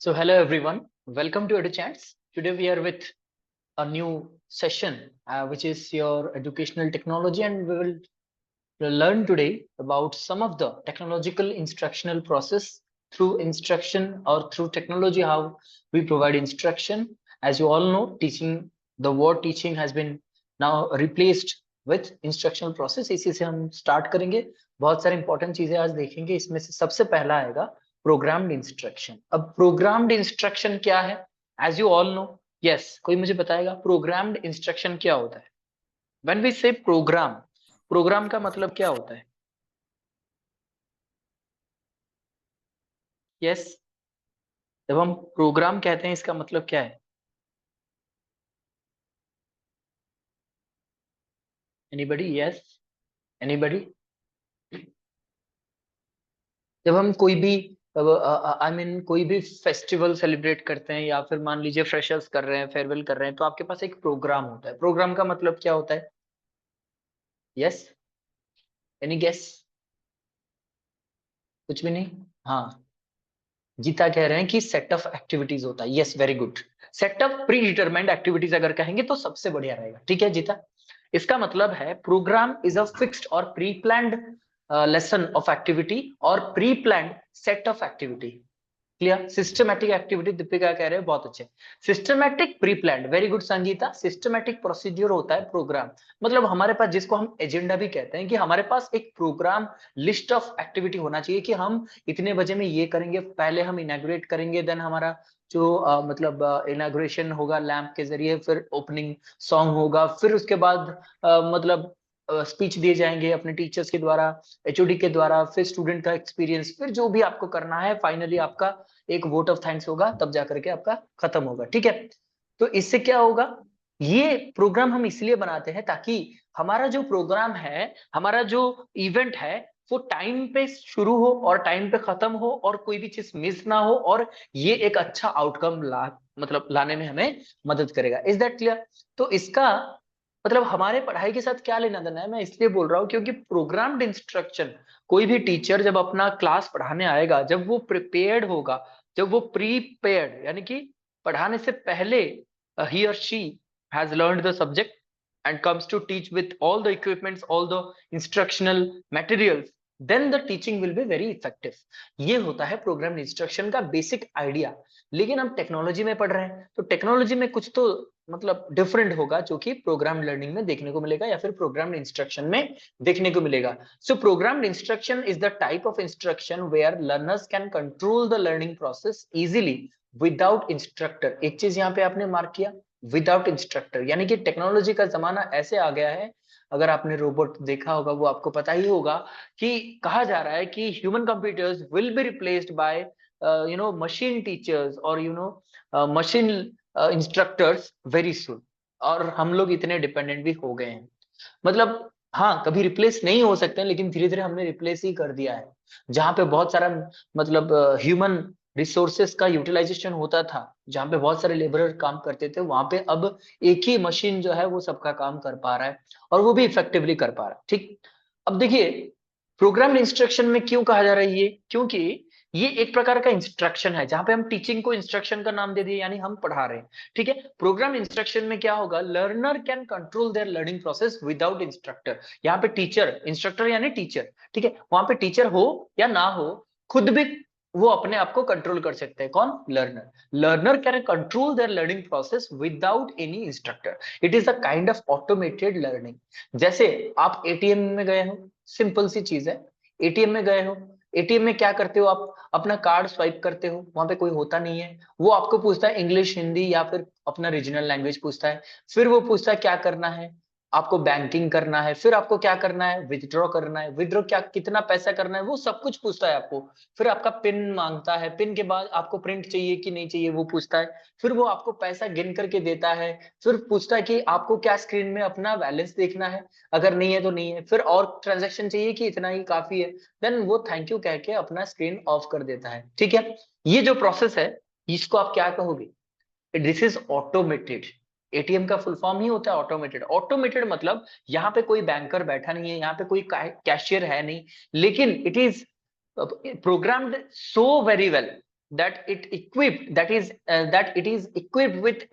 So hello everyone, welcome to EduChats. Today we are with a new session, which is your educational technology, and we will learn today about some of the technological instructional process through instruction or through technology, how we provide instruction. As you all know, the word teaching has been now replaced with instructional process. इसी से हम start करेंगे. बहुत सारे important चीजें आज देखेंगे. इसमें से सबसे पहला आएगा प्रोग्राम्ड इंस्ट्रक्शन. अब प्रोग्राम्ड इंस्ट्रक्शन क्या है? As you all know, yes, कोई मुझे बताएगा प्रोग्राम्ड इंस्ट्रक्शन क्या होता है? When we say program, program का मतलब क्या होता है? यस, जब हम प्रोग्राम कहते हैं इसका मतलब क्या है? एनीबडी? Yes, anybody? जब हम कोई भी कोई भी फेस्टिवल सेलिब्रेट करते हैं या फिर मान लीजिए फ्रेशर्स कर रहे हैं, फेयरवेल कर रहे हैं, तो आपके पास एक प्रोग्राम होता है. प्रोग्राम का मतलब क्या होता है? Yes, any guess? कुछ भी नहीं? हाँ, गीता कह रहे हैं कि सेट ऑफ एक्टिविटीज होता है. Yes, very good. Set of pre determined activities अगर कहेंगे तो सबसे बढ़िया रहेगा. ठीक है जीता, इसका मतलब है प्रोग्राम इज अ फिक्स्ड और pre planned lesson of activity और pre planned set of activity. Clear? Systematic activity, Deepika कह रहे हैं बहुत अच्छे. Systematic pre planned, very good Sangeeta. Systematic procedure होता है प्रोग्राम. मतलब हमारे पास, जिसको हम एजेंडा भी कहते हैं, कि हमारे पास एक प्रोग्राम लिस्ट ऑफ एक्टिविटी होना चाहिए कि हम इतने बजे में ये करेंगे, पहले हम इनॉग्रेट करेंगे, देन हमारा जो इनॉग्रेशन होगा लैंप के जरिए, फिर ओपनिंग सॉन्ग होगा, फिर उसके बाद मतलब स्पीच दिए जाएंगे अपने टीचर्स के द्वारा, एचओडी के द्वारा, फिर स्टूडेंट का एक्सपीरियंस, फिर जो भी आपको करना है, फाइनली आपका एक वोट ऑफ थैंक्स होगा, तब जाकर के आपका खत्म होगा. ठीक है? तो इससे क्या होगा? ये प्रोग्राम हम इसलिए बनाते हैं ताकि हमारा जो प्रोग्राम है, हमारा जो इवेंट है, वो टाइम पे शुरू हो और टाइम पे खत्म हो और कोई भी चीज मिस ना हो, और ये एक अच्छा आउटकम लाने में हमें मदद करेगा. Is that clear? तो इसका मतलब हमारे पढ़ाई के साथ क्या लेना देना है, मैं इसलिए बोल रहा हूँ क्योंकि प्रोग्राम्ड इंस्ट्रक्शन, कोई भी टीचर जब अपना क्लास पढ़ाने आएगा, जब वो प्रिपेयर्ड होगा, जब वो प्रीपेयर्ड यानी कि पढ़ाने से पहले he or she has learned the subject and comes to teach with all the equipments, all the instructional materials, then the teaching will be very effective. ये होता है प्रोग्राम इंस्ट्रक्शन का बेसिक आइडिया. लेकिन हम टेक्नोलॉजी में पढ़ रहे हैं, तो टेक्नोलॉजी में कुछ तो मतलब डिफरेंट होगा जो कि प्रोग्राम लर्निंग में देखने को मिलेगा या फिर प्रोग्राम इंस्ट्रक्शन में देखने को मिलेगा. So programme instruction is the type of instruction where learners can control the learning process easily without instructor. एक चीज यहाँ पे आपने मार्क किया, विदाउट इंस्ट्रक्टर, यानी कि टेक्नोलॉजी का जमाना ऐसे आ गया है. अगर आपने रोबोट देखा होगा, वो आपको पता ही होगा कि कहा जा रहा है कि human computers will be replaced by machine teachers और मशीन इंस्ट्रक्टर्स वेरी सुन. और हम लोग इतने डिपेंडेंट भी हो गए हैं. मतलब हाँ, कभी रिप्लेस नहीं हो सकते हैं, लेकिन धीरे धीरे हमने रिप्लेस ही कर दिया है. जहां पे बहुत सारा मतलब ह्यूमन रिसोर्सेस का यूटिलाइजेशन होता था, जहां पे बहुत सारे लेबरर काम करते थे, वहां पे अब एक ही मशीन जो है वो सबका काम कर पा रहा है, और वो भी इफेक्टिवली कर पा रहा है. ठीक. अब देखिए, प्रोग्राम इंस्ट्रक्शन में क्यों कहा जा रहा है ये? क्योंकि ये एक प्रकार का इंस्ट्रक्शन है जहां पे हम टीचिंग को इंस्ट्रक्शन का नाम दे दिए, यानी हम पढ़ा रहे हैं. ठीक है? प्रोग्राम इंस्ट्रक्शन में क्या होगा? Learner can control their learning process without instructor. यहाँ पे टीचर, इंस्ट्रक्टर यानी टीचर, ठीक है, वहां पे टीचर हो या ना हो, खुद भी वो अपने आप को कंट्रोल कर सकते हैं. कौन? Learner. Learner can control their learning process without any instructor. It is a kind of automated learning. जैसे आप एटीएम में गए हो, सिंपल सी चीज है. एटीएम में गए हो, एटीएम में क्या करते हो आप? अपना कार्ड स्वाइप करते हो, वहां पे कोई होता नहीं है, वो आपको पूछता है इंग्लिश, हिंदी या फिर अपना रीजनल लैंग्वेज पूछता है. फिर वो पूछता है क्या करना है आपको? बैंकिंग करना है. फिर आपको क्या करना है? विथड्रॉ करना है. विथड्रॉ क्या, कितना पैसा करना है, वो सब कुछ पूछता है आपको. फिर आपका पिन मांगता है. पिन के बाद आपको प्रिंट चाहिए कि नहीं चाहिए, वो पूछता है. फिर वो आपको पैसा गिन करके देता है. फिर पूछता है कि आपको क्या स्क्रीन में अपना बैलेंस देखना है, अगर नहीं है तो नहीं है. फिर और ट्रांजेक्शन चाहिए कि इतना ही काफी है, देन वो थैंक यू कह के अपना स्क्रीन ऑफ कर देता है. ठीक है? ये जो प्रोसेस है, इसको आप क्या कहोगे? This is automated. एटीएम का फुल फॉर्म ही होता है ऑटोमेटेड. ऑटोमेटेड मतलब यहाँ पे कोई बैंकर बैठा नहीं है, यहाँ पे कोई कैशियर है नहीं, लेकिन it is programmed so very well that it it is equipped with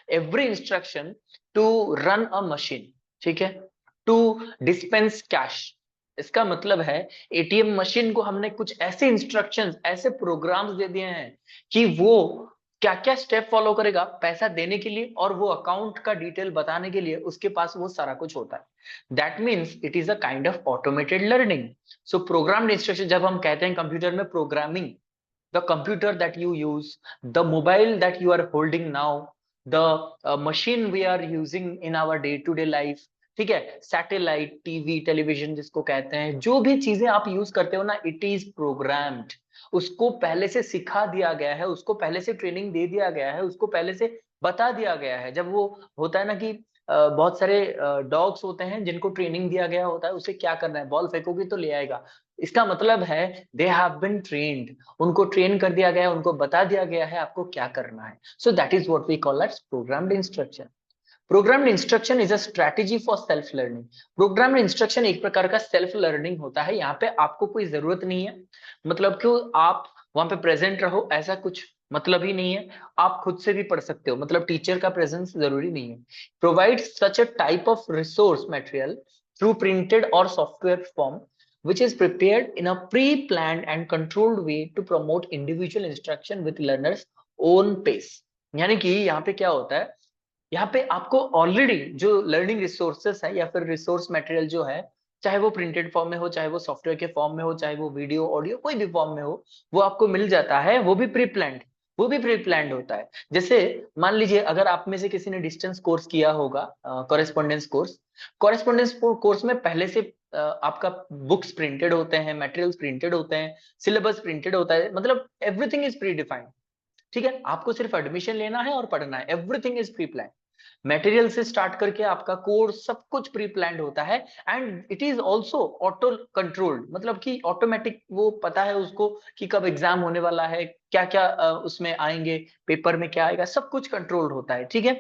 every instruction to run a machine, ठीक है, to dispense cash। इसका मतलब है एटीएम मशीन को हमने कुछ ऐसे इंस्ट्रक्शंस, ऐसे प्रोग्राम्स दे दिए हैं कि वो क्या क्या स्टेप फॉलो करेगा पैसा देने के लिए, और वो अकाउंट का डिटेल बताने के लिए उसके पास वो सारा कुछ होता है। That means it is a kind of automated learning. So programmed instruction, जब हम कहते हैं कंप्यूटर में programming, the computer that you use, the mobile that you are holding now, the machine we are using in our day to day life, ठीक है, satellite, TV, television जिसको कहते हैं, जो भी चीजें आप यूज करते हो ना, इट इज प्रोग्राम्ड। उसको पहले से सिखा दिया गया है, उसको पहले से ट्रेनिंग दे दिया गया है, उसको पहले से बता दिया गया है। जब वो होता है ना कि बहुत सारे डॉग्स होते हैं जिनको ट्रेनिंग दिया गया होता है, उसे क्या करना है, बॉल फेंकोगे तो ले आएगा। इसका मतलब है दे हैव बीन ट्रेन्ड, उनको ट्रेन कर दिया गया है, उनको बता दिया गया है आपको क्या करना है। So that is what we call as programmed instruction. Programmed instruction is a strategy for self learning. Programmed instruction एक प्रकार का सेल्फ लर्निंग होता है। यहाँ पे आपको कोई जरूरत नहीं है, मतलब कि आप वहां पे प्रेजेंट रहो, ऐसा कुछ मतलब ही नहीं है। आप खुद से भी पढ़ सकते हो, मतलब टीचर का प्रेजेंस जरूरी नहीं है। Provide such a type of resource material through printed और software form which is prepared in a pre-planned and controlled way to promote individual instruction with learners own pace। यानी कि यहाँ पे क्या होता है, यहाँ पे आपको ऑलरेडी जो लर्निंग रिसोर्सेस है या फिर रिसोर्स मटेरियल जो है, चाहे वो प्रिंटेड फॉर्म में हो, चाहे वो सॉफ्टवेयर के फॉर्म में हो, चाहे वो वीडियो ऑडियो कोई भी फॉर्म में हो, वो आपको मिल जाता है। वो भी प्री प्लान्ड होता है। जैसे मान लीजिए अगर आप में से किसी ने डिस्टेंस कोर्स किया होगा, कॉरेस्पॉन्डेंस कोर्स में पहले से आपका बुक्स प्रिंटेड होते हैं, मटेरियल्स प्रिंटेड होते हैं, सिलेबस प्रिंटेड होता है, मतलब एवरीथिंग इज प्री डिफाइंड। ठीक है, आपको सिर्फ एडमिशन लेना है और पढ़ना है, everything is pre plan. Material से स्टार्ट करके आपका कोर्स सब कुछ प्री प्लान्ड होता है। And it is also auto controlled, मतलब कि ऑटोमेटिक, वो पता है उसको कि कब एग्जाम होने वाला है, क्या क्या उसमें आएंगे, पेपर में क्या आएगा, सब कुछ कंट्रोल्ड होता है। ठीक है,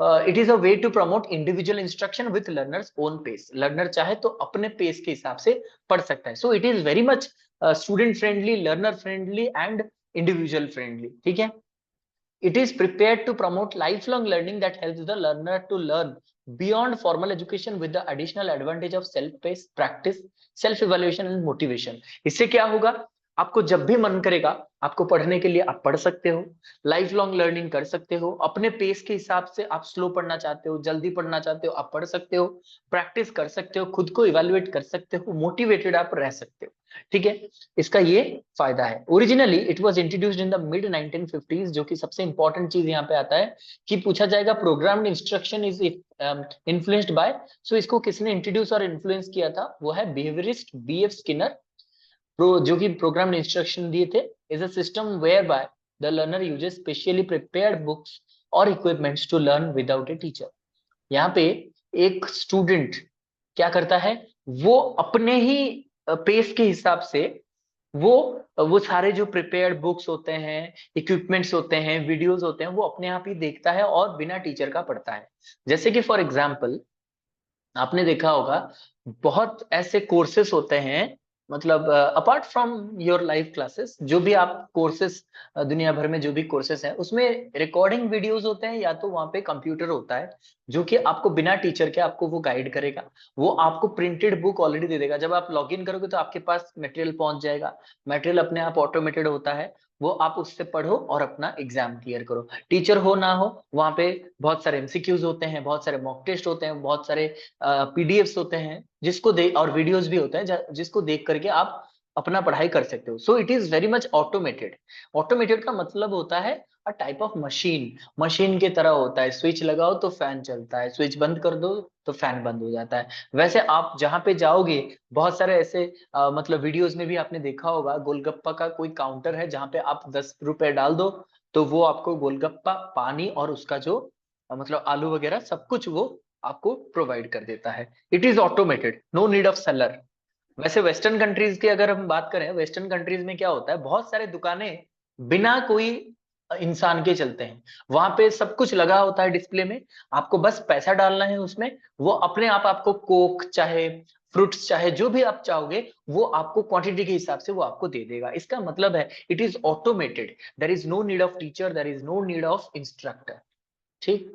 it is a way to promote individual instruction with learners own pace. Learner चाहे तो अपने पेस के हिसाब से पढ़ सकता है। So it is very much student friendly, learner friendly and individual friendly. ठीक है, it is prepared to promote lifelong learning that helps the learner to learn beyond formal education with the additional advantage of self-paced practice, self evaluation and motivation। इससे क्या होगा, आपको जब भी मन करेगा आपको पढ़ने के लिए आप पढ़ सकते हो, लाइफ लॉन्ग लर्निंग कर सकते हो, अपने पेस के हिसाब से आप स्लो पढ़ना चाहते हो, जल्दी पढ़ना चाहते हो, आप पढ़ सकते हो, प्रैक्टिस कर सकते हो, खुद को इवेल्युएट कर सकते हो, मोटिवेटेड आप रह सकते हो। ठीक है, इसका ये फायदा है। Originally it was introduced in the mid 1950s, जो कि सबसे इंपॉर्टेंट चीज यहाँ पे आता है कि पूछा जाएगा programmed instruction is influenced by. So इसको किसने इंट्रोड्यूस और इन्फ्लुएंस किया था, वो है बिहेवियरिस्ट बीएफ स्किनर। जो कि प्रोग्राम्ड इंस्ट्रक्शन दिए थे, is a system whereby the learner uses specially prepared books और equipments to learn without a teacher. यहाँ पे एक स्टूडेंट क्या करता है, वो अपने ही पेस के हिसाब से वो सारे जो प्रिपेयर्ड बुक्स होते हैं, इक्विपमेंट्स होते हैं, वीडियोस होते हैं, वो अपने आप ही देखता है और बिना टीचर का पढ़ता है। जैसे कि फॉर एग्जांपल आपने देखा होगा, बहुत ऐसे कोर्सेस होते हैं, मतलब apart from your life classes, जो भी आप कोर्सेस दुनिया भर में जो भी कोर्सेस हैं, उसमें रिकॉर्डिंग वीडियोस होते हैं, या तो वहां पे कंप्यूटर होता है जो कि आपको बिना टीचर के आपको वो गाइड करेगा। वो आपको प्रिंटेड बुक ऑलरेडी दे देगा, जब आप लॉग इन करोगे तो आपके पास मटेरियल पहुंच जाएगा। मटेरियल अपने आप ऑटोमेटेड होता है, वो आप उससे पढ़ो और अपना एग्जाम क्लियर करो। टीचर हो ना हो, वहां पे बहुत सारे एमसीक्यूज होते हैं, बहुत सारे मॉक टेस्ट होते हैं, बहुत सारे पीडीएफ्स होते हैं जिसको देख, और वीडियोस भी होते हैं जिसको देख करके आप अपना पढ़ाई कर सकते हो। So it is very much automated. Automated का मतलब होता है अ टाइप ऑफ मशीन, मशीन की तरह होता है। स्विच लगाओ तो फैन चलता है, स्विच बंद कर दो तो फैन बंद हो जाता है। वैसे आप जहां पे जाओगे, बहुत सारे ऐसे मतलब वीडियोस में भी आपने देखा होगा, गोलगप्पा का कोई काउंटर है जहां पे आप 10 रुपए डाल दो तो वो आपको गोलगप्पा, पानी और उसका जो मतलब आलू वगैरह सब कुछ वो आपको प्रोवाइड कर देता है। It is automated, no need of seller. वैसे वेस्टर्न कंट्रीज की अगर हम बात करें, वेस्टर्न कंट्रीज में क्या होता है, बहुत सारे दुकानें बिना कोई इंसान के चलते हैं। वहां पे सब कुछ लगा होता है डिस्प्ले में, आपको बस पैसा डालना है उसमें, वो अपने आप आपको कोक चाहे फ्रूट्स चाहे जो भी आप चाहोगे वो आपको क्वांटिटी के हिसाब से वो आपको दे देगा। इसका मतलब है it is automated, there is no need of teacher, there is no need of instructor. ठीक,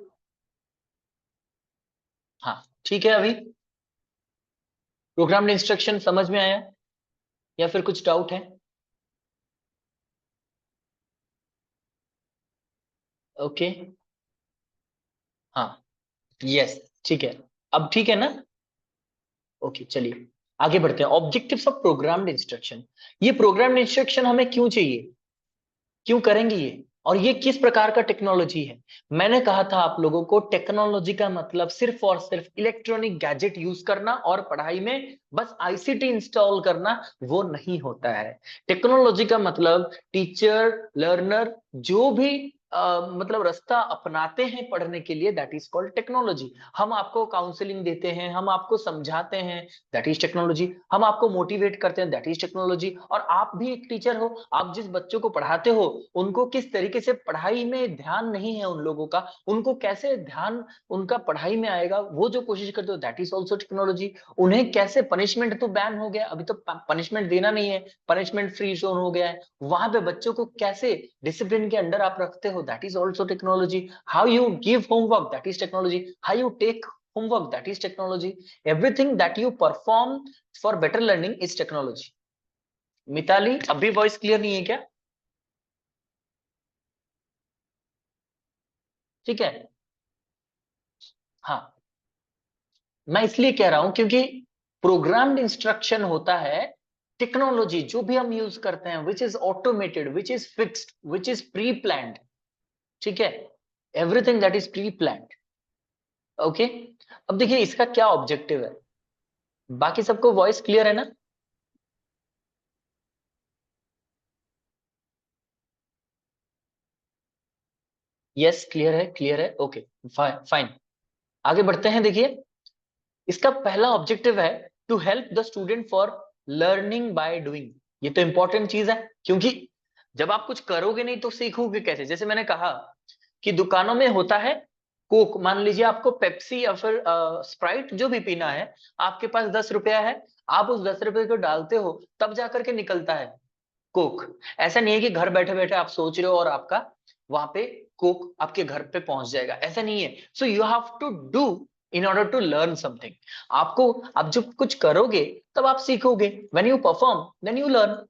हाँ ठीक है। अभी प्रोग्राम्ड इंस्ट्रक्शन समझ में आया या फिर कुछ डाउट है? ओके, हाँ, यस, ठीक है। अब ठीक है ना? ओके, चलिए आगे बढ़ते हैं। Objectives of programmed instruction. ये प्रोग्राम्ड इंस्ट्रक्शन हमें क्यों चाहिए, क्यों करेंगे ये, और ये किस प्रकार का टेक्नोलॉजी है? मैंने कहा था आप लोगों को टेक्नोलॉजी का मतलब सिर्फ और सिर्फ इलेक्ट्रॉनिक गैजेट यूज करना और पढ़ाई में बस आईसीटी इंस्टॉल करना, वो नहीं होता है। टेक्नोलॉजी का मतलब टीचर लर्नर जो भी मतलब रास्ता अपनाते हैं पढ़ने के लिए, दैट इज कॉल्ड टेक्नोलॉजी। हम आपको काउंसलिंग देते हैं, हम आपको समझाते हैं, दैट इज टेक्नोलॉजी। हम आपको मोटिवेट करते हैं, दैट इज टेक्नोलॉजी। और आप भी एक टीचर हो, आप जिस बच्चों को पढ़ाते हो उनको किस तरीके से पढ़ाई में ध्यान नहीं है उन लोगों का, उनको कैसे ध्यान उनका पढ़ाई में आएगा, वो जो कोशिश करते हो, दैट इज ऑल्सो टेक्नोलॉजी। उन्हें कैसे, पनिशमेंट तो बैन हो गया, अभी तो पनिशमेंट देना नहीं है, पनिशमेंट फ्री जोन हो गया है, वहां पे बच्चों को कैसे डिसिप्लिन के अंडर आप रखते हो, that is also technology. How you give homework, that is technology. How you take homework, that is technology. Everything that you perform for better learning is technology. Mitali, अभी वॉइस क्लियर नहीं है क्या? ठीक है, हाँ, मैं इसलिए कह रहा हूं क्योंकि प्रोग्राम्ड इंस्ट्रक्शन होता है टेक्नोलॉजी जो भी हम यूज करते हैं, which is automated, which is fixed, which is pre planned. ठीक है, everything that is pre planned. Okay, अब देखिए इसका क्या ऑब्जेक्टिव है। बाकी सबको वॉइस क्लियर है ना? यस, क्लियर है, क्लियर है, ओके, फाइन। आगे बढ़ते हैं। देखिए इसका पहला ऑब्जेक्टिव है to help the student for learning by doing. ये तो इंपॉर्टेंट चीज है, क्योंकि जब आप कुछ करोगे नहीं तो सीखोगे कैसे? जैसे मैंने कहा कि दुकानों में होता है कोक, मान लीजिए आपको पेप्सी या फिर स्प्राइट जो भी पीना है, आपके पास 10 रुपया है, आप उस 10 रुपए को डालते हो तब जाकर के निकलता है कोक। ऐसा नहीं है कि घर बैठे बैठे आप सोच रहे हो और आपका वहां पे कोक आपके घर पे पहुंच जाएगा, ऐसा नहीं है। So you have to do in order to learn something. आपको, आप जब कुछ करोगे तब आप सीखोगे, when you perform then you learn.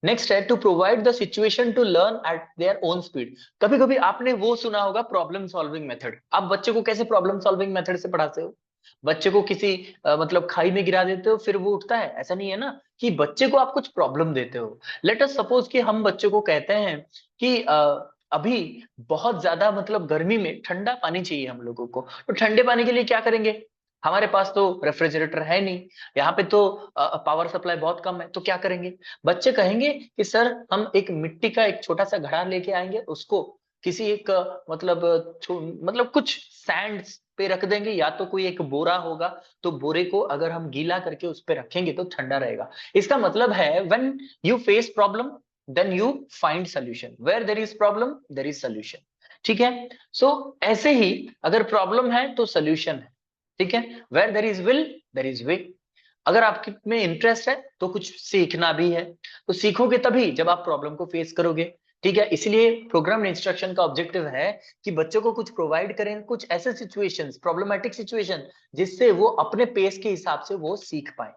Next है to provide the situation to learn at their own speed. कभी कभी आपने वो सुना होगा प्रॉब्लम सॉल्विंग मेथड। आप बच्चे को कैसे प्रॉब्लम सॉल्विंग मेथड से पढ़ाते हो? बच्चे को किसी मतलब खाई में गिरा देते हो फिर वो उठता है, ऐसा नहीं है ना, कि बच्चे को आप कुछ प्रॉब्लम देते हो। लेट अस सपोज कि हम बच्चे को कहते हैं कि अभी बहुत ज्यादा मतलब गर्मी में ठंडा पानी चाहिए हम लोगों को, तो ठंडे पानी के लिए क्या करेंगे? हमारे पास तो रेफ्रिजरेटर है नहीं, यहाँ पे तो पावर सप्लाई बहुत कम है, तो क्या करेंगे? बच्चे कहेंगे कि सर हम एक मिट्टी का एक छोटा सा घड़ा लेके आएंगे, उसको किसी एक मतलब मतलब कुछ सैंड पे रख देंगे, या तो कोई एक बोरा होगा, तो बोरे को अगर हम गीला करके उस पे रखेंगे तो ठंडा रहेगा। इसका मतलब है when you face problem then you find solution, where there is problem there is solution. ठीक है, सो ऐसे ही अगर प्रॉब्लम है तो सोल्यूशन है। ठीक है, where there is will there is way. अगर आपके में इंटरेस्ट है तो कुछ सीखना भी है, तो सीखोगे तभी जब आप प्रॉब्लम को फेस करोगे। ठीक है, इसलिए प्रोग्राम इंस्ट्रक्शन का ऑब्जेक्टिव है कि बच्चों को कुछ प्रोवाइड करें, कुछ ऐसे सिचुएशंस, प्रॉब्लमेटिक सिचुएशन, जिससे वो अपने पेस के हिसाब से वो सीख पाए।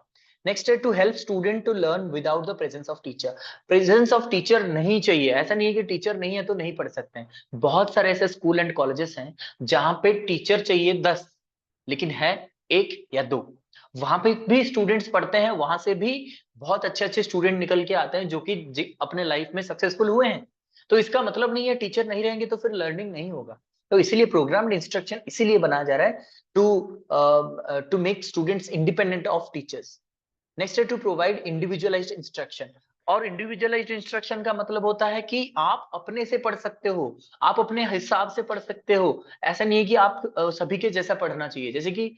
नेक्स्ट है to help student to learn without the presence of teacher. Presence of teacher नहीं चाहिए, ऐसा नहीं है कि टीचर नहीं है तो नहीं पढ़ सकते हैं। बहुत सारे ऐसे स्कूल एंड कॉलेजेस हैं जहां पे टीचर चाहिए 10, लेकिन है एक या दो। वहां पे भी स्टूडेंट्स पढ़ते हैं, वहां से भी बहुत अच्छे अच्छे स्टूडेंट निकल के आते हैं जो कि अपने लाइफ में सक्सेसफुल हुए हैं। तो इसका मतलब नहीं है टीचर नहीं रहेंगे तो फिर लर्निंग नहीं होगा। तो इसीलिए प्रोग्राम्ड इंस्ट्रक्शन इसीलिए बनाया जा रहा है to make students independent of teachers. Next है टू प्रोवाइड इंडिविजुअलाइज्ड इंस्ट्रक्शन। और इंडिविजुअलाइज्ड इंस्ट्रक्शन का मतलब होता है कि आप अपने से पढ़ सकते हो, आप अपने हिसाब से पढ़ सकते हो। ऐसा नहीं है कि आप सभी के जैसा पढ़ना चाहिए। जैसे कि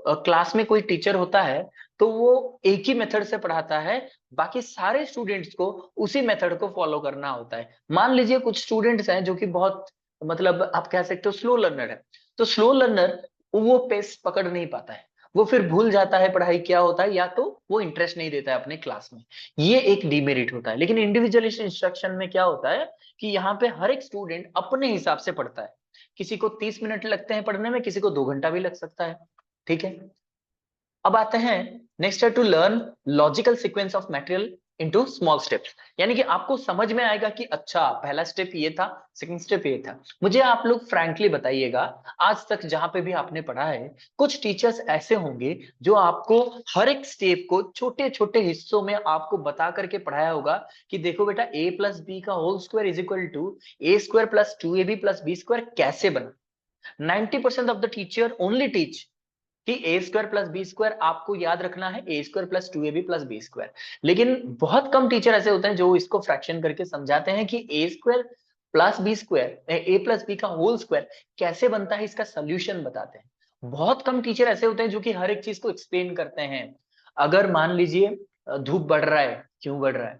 क्लास में कोई टीचर होता है तो वो एक ही मेथड से पढ़ाता है, बाकी सारे स्टूडेंट्स को उसी मेथड को फॉलो करना होता है। मान लीजिए कुछ स्टूडेंट्स हैं जो कि बहुत मतलब आप कह सकते हो स्लो लर्नर है, तो स्लो लर्नर वो पेस पकड़ नहीं पाता है, वो फिर भूल जाता है पढ़ाई क्या होता है, या तो वो इंटरेस्ट नहीं देता है अपने क्लास में, ये एक डिमेरिट होता है। लेकिन इंडिविजुअलिस्ट इंस्ट्रक्शन में क्या होता है कि यहाँ पे हर एक स्टूडेंट अपने हिसाब से पढ़ता है, किसी को 30 मिनट लगते हैं पढ़ने में, किसी को 2 घंटा भी लग सकता है, ठीक है। अब आते हैं, नेक्स्ट है to learn logical sequence of material into small steps, यानी कि आपको समझ में आएगा कि अच्छा पहला स्टेप ये था, सेकंड स्टेप ये था। मुझे आप लोग फ्रैंकली बताइएगा, आज तक जहां पे भी आपने पढ़ा है, कुछ टीचर्स ऐसे होंगे जो आपको हर एक स्टेप को छोटे छोटे हिस्सों में आपको बता करके पढ़ाया होगा कि देखो बेटा a प्लस बी का whole square is equal to A square plus 2ab plus B square कैसे बना। 90% of the teacher only teach कि A square plus B square आपको याद रखना है, A square plus 2ab plus B square. लेकिन बहुत कम टीचर ऐसे होते हैं जो इसको फ्रैक्शन करके समझाते हैं कि A square plus B square, A plus B का होल स्क्वायर कैसे बनता है, इसका सोल्यूशन बताते हैं। बहुत कम टीचर ऐसे होते हैं जो कि हर एक चीज को एक्सप्लेन करते हैं। अगर मान लीजिए धूप बढ़ रहा है, क्यों बढ़ रहा है,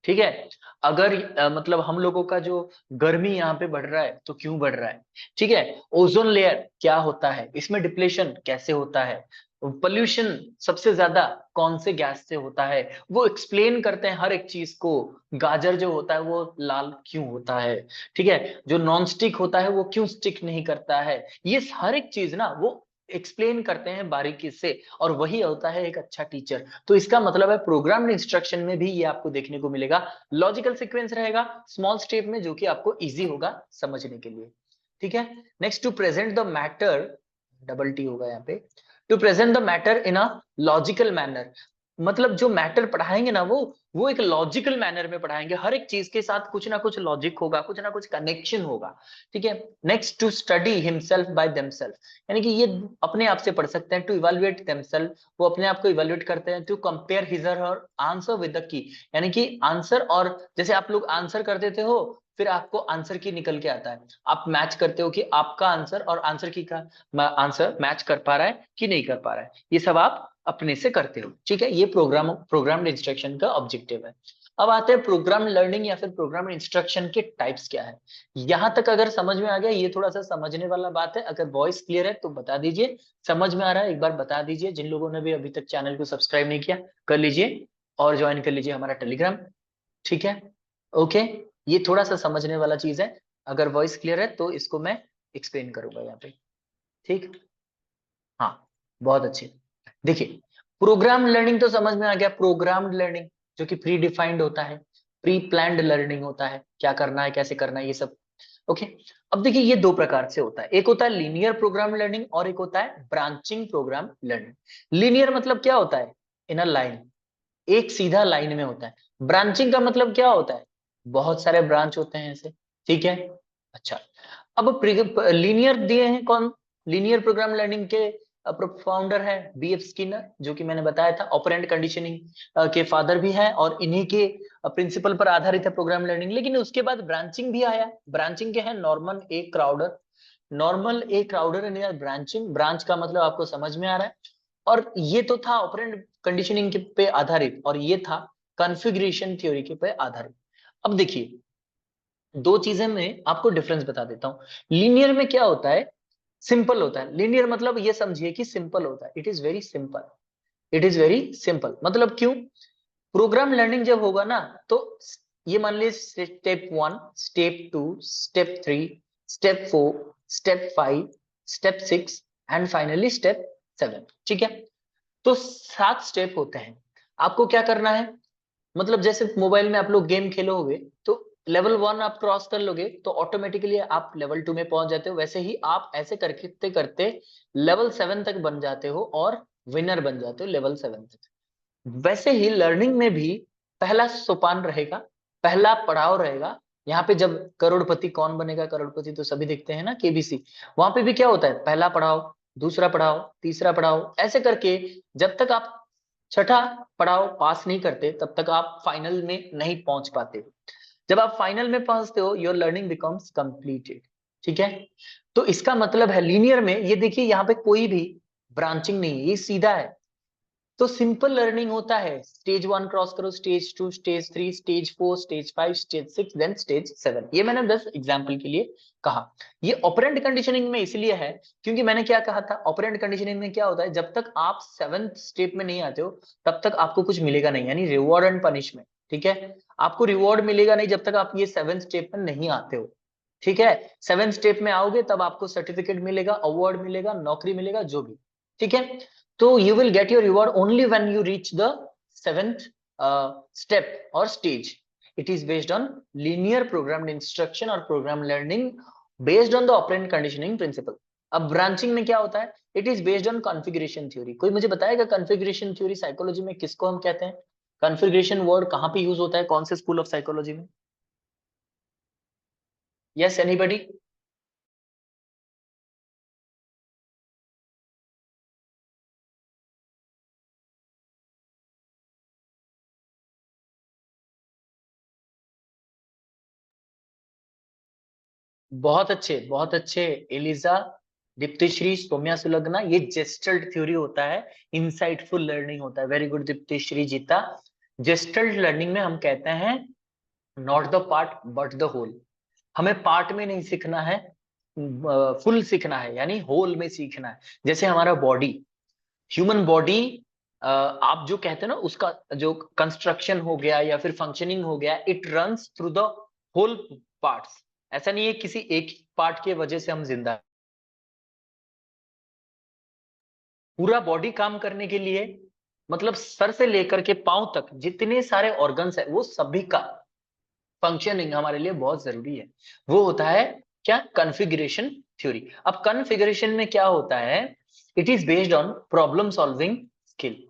ठीक है। अगर मतलब हम लोगों का जो गर्मी यहाँ पे बढ़ रहा है तो क्यों बढ़ रहा है, ठीक है। ओजोन लेयर क्या होता है, इसमें डिप्लेशन कैसे होता है, पोल्यूशन सबसे ज्यादा कौन से गैस से होता है, वो एक्सप्लेन करते हैं हर एक चीज को। गाजर जो होता है वो लाल क्यों होता है, ठीक है। जो नॉन स्टिक होता है वो क्यों स्टिक नहीं करता है, ये हर एक चीज ना वो एक्सप्लेन करते हैं बारीकी से, और वही होता है एक अच्छा टीचर। तो इसका मतलब है प्रोग्राम्ड इंस्ट्रक्शन में भी ये आपको देखने को मिलेगा, लॉजिकल सीक्वेंस रहेगा स्मॉल स्टेप में, जो कि आपको इजी होगा समझने के लिए, ठीक है। Next, to present the matter, double T होगा यहाँ पे, to present the matter in a logical manner, मतलब जो मैटर पढ़ाएंगे ना वो एक लॉजिकल मैनर में पढ़ाएंगे, हर एक चीज के साथ कुछ ना कुछ लॉजिक होगा, कुछ ना कुछ कनेक्शन होगा, ठीक है। Next, to study himself by themselves, यानी कि ये अपने आप से पढ़ सकते हैं। टू इवेल्युएट देमसेल्फ, वो अपने आप को इवेल्युएट करते हैं। टू कंपेयर हिज और हर आंसर विद द की, यानी कि आंसर, और जैसे आप लोग आंसर कर देते हो फिर आपको आंसर की निकल के आता है, आप मैच करते हो कि आपका आंसर और आंसर की का आंसर मैच कर पा रहा है कि नहीं कर पा रहा है, ये सब आप अपने से करते हो, ठीक है। ये प्रोग्राम्ड इंस्ट्रक्शन का ऑब्जेक्टिव है। अब आते हैं प्रोग्राम लर्निंग या फिर प्रोग्राम इंस्ट्रक्शन के टाइप्स क्या है। यहां तक अगर समझ में आ गया, ये थोड़ा सा समझने वाला बात है, अगर वॉइस क्लियर है तो बता दीजिए, समझ में आ रहा है एक बार बता दीजिए। जिन लोगों ने भी अभी तक चैनल को सब्सक्राइब नहीं किया कर लीजिए और ज्वाइन कर लीजिए हमारा टेलीग्राम, ठीक है। ओके, ये थोड़ा सा समझने वाला चीज है, अगर वॉइस क्लियर है तो इसको मैं एक्सप्लेन करूंगा यहाँ पे, ठीक। हाँ, बहुत अच्छे। देखिए, प्रोग्राम लर्निंग तो समझ में आ गया, प्रोग्राम्ड लर्निंग जो कि प्री डिफाइंड होता है, प्री प्लान्ड लर्निंग होता है, क्या करना है कैसे करना है ये सब, ओके। अब देखिए ये दो प्रकार से होता है, एक होता है लीनियर प्रोग्राम लर्निंग और एक होता है ब्रांचिंग प्रोग्राम लर्निंग। लीनियर मतलब क्या होता है, इन अ लाइन, एक सीधा लाइन में होता है। ब्रांचिंग का मतलब क्या होता है, बहुत सारे ब्रांच होते हैं ऐसे, ठीक है। अच्छा, अब लीनियर दिए हैं कौन, लीनियर प्रोग्राम लर्निंग के फाउंडर है बीएफ स्किनर, जो कि मैंने बताया था ऑपरेंट कंडीशनिंग के फादर भी हैं, और इन्हीं के प्रिंसिपल पर आधारित है प्रोग्राम लर्निंग। लेकिन उसके बाद ब्रांचिंग भी आया, ब्रांचिंग के है Norman A Crowder, normal A Crowder and branching, branch का मतलब आपको समझ में आ रहा है। और ये तो था ऑपरेंट कंडीशनिंग के पे आधारित, और ये था कॉन्फ़िगरेशन थ्योरी के पे आधारित। अब देखिए, दो चीजें मैं आपको डिफरेंस बता देता हूं। लीनियर में क्या होता है, सिंपल होता है। लीनियर मतलब ये समझिए कि सिंपल होता है, it is very simple, it is very simple. मतलब क्यों, प्रोग्राम लर्निंग जब होगा ना तो ये मान लीजिए step 1, step 2, step 3, step 4, step 5, step 6 and finally step 7, ठीक है। तो 7 स्टेप होते हैं। आपको क्या करना है, मतलब जैसे मोबाइल में आप लोग गेम खेलोगे तो लेवल 1 आप क्रॉस कर लोगे तो ऑटोमेटिकली आप लेवल 2 में पहुंच जाते हो, वैसे ही आप ऐसे करते करते लेवल 7 तक बन जाते हो और विनर बन जाते हो लेवल 7 तक। वैसे ही लर्निंग में भी पहला सोपान रहेगा, पहला पड़ाव रहेगा। यहाँ पे जब करोड़पति कौन बनेगा करोड़पति तो सभी देखते हैं ना, केबीसी, वहां पे भी क्या होता है, पहला पड़ाव, दूसरा पड़ाव, तीसरा पड़ाव, ऐसे करके जब तक आप छठा पड़ाव पास नहीं करते तब तक आप फाइनल में नहीं पहुंच पाते। जब आप फाइनल में पहुंचते हो योर लर्निंग बिकम्स कंप्लीटेड, ठीक है। तो इसका मतलब है लीनियर में, ये देखिए यहाँ पे कोई भी ब्रांचिंग नहीं है, ये सीधा है, तो सिंपल लर्निंग होता है, स्टेज 1 क्रॉस करो, stage 2, stage 3, stage 4, stage 5, stage 6, then stage 7। ये मैंने 10 एग्जांपल के लिए कहा। ये ऑपरेंट कंडीशनिंग में इसलिए है क्योंकि मैंने क्या कहा था, ऑपरेंट कंडीशनिंग में क्या होता है, जब तक आप 7th स्टेप में नहीं आते हो तब तक आपको कुछ मिलेगा नहीं, यानी रिवॉर्ड एंड पनिशमेंट। ठीक है, आपको रिवॉर्ड मिलेगा नहीं जब तक आप ये 7th स्टेप में नहीं आते हो। ठीक है, 7th स्टेप में आओगे तब आपको सर्टिफिकेट मिलेगा, अवार्ड मिलेगा, नौकरी मिलेगा, जो भी। ठीक है, तो you will get your reward only when you reach the 7th step or stage. It is based on linear programmed instruction or program learning based on the operant conditioning principle. अब branching में क्या होता है, it is based on configuration theory. कोई मुझे बताएगा configuration theory psychology में किसको हम कहते हैं? कॉन्फ़िगरेशन वर्ड कहाँ पे यूज होता है, कौन से स्कूल ऑफ साइकोलॉजी में? Yes, anybody? बहुत अच्छे, बहुत अच्छे। एलिजा, दीप्तिश्री, सौम्या सुलग्ना, ये जेस्टल्ट थ्योरी होता है, इंसाइटफुल लर्निंग होता है। वेरी गुड दीप्तिश्री, जीता। जेस्टल्ट लर्निंग में हम कहते हैं not the part but the whole. हमें पार्ट में नहीं सीखना है, फुल सीखना है, यानी होल में सीखना है। जैसे हमारा बॉडी, ह्यूमन बॉडी, आप जो कहते हैं ना, उसका जो कंस्ट्रक्शन हो गया या फिर फंक्शनिंग हो गया, it runs through the whole parts. ऐसा नहीं है किसी एक पार्ट के वजह से हम जिंदा हैं। पूरा बॉडी काम करने के लिए, मतलब सर से लेकर के पांव तक जितने सारे ऑर्गन्स है वो सभी का फंक्शनिंग हमारे लिए बहुत जरूरी है। वो होता है क्या, कॉन्फ़िगरेशन थ्योरी। अब कॉन्फ़िगरेशन में क्या होता है, it is based on problem solving skill.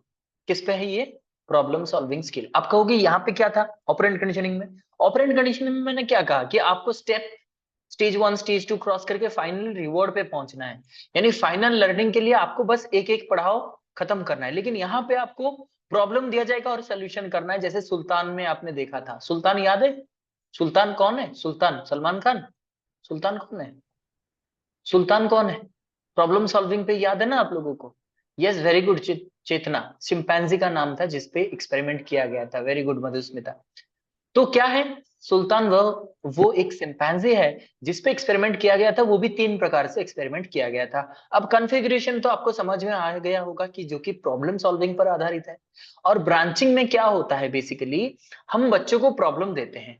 किस पे है ये, प्रॉब्लम सॉल्विंग स्किल। आप कहोगे यहाँ पे क्या था ऑपरेंट कंडीशनिंग में? ऑपरेंट कंडीशनिंग में मैंने क्या कहा कि आपको स्टेप स्टेज 1 स्टेज 2 क्रॉस करके फाइनल रिवॉर्ड पे पहुंचना है, यानी फाइनल लर्निंग के लिए आपको बस एक एक पढ़ाओ खत्म करना है। लेकिन यहाँ पे आपको प्रॉब्लम दिया जाएगा और सोल्यूशन करना है। जैसे सुल्तान में आपने देखा था, सुल्तान याद है? सुल्तान कौन है? सुल्तान सलमान खान। सुल्तान कौन है? सुल्तान कौन है? प्रॉब्लम सॉल्विंग पे याद है ना आप लोगों को? Yes, very good. Chetna chimpanzee का नाम था जिसपे एक्सपेरिमेंट किया गया था। Very good Madhusmita. तो क्या है, सुल्तान वो एक सिंपैंजी है जिसपे एक्सपेरिमेंट किया गया था। वो भी 3 प्रकार से एक्सपेरिमेंट किया गया था। अब कॉन्फ़िगरेशन तो आपको समझ में आ गया होगा कि जो कि प्रॉब्लम सॉल्विंग पर आधारित है। और ब्रांचिंग में क्या होता है, बेसिकली हम बच्चों को प्रॉब्लम देते हैं।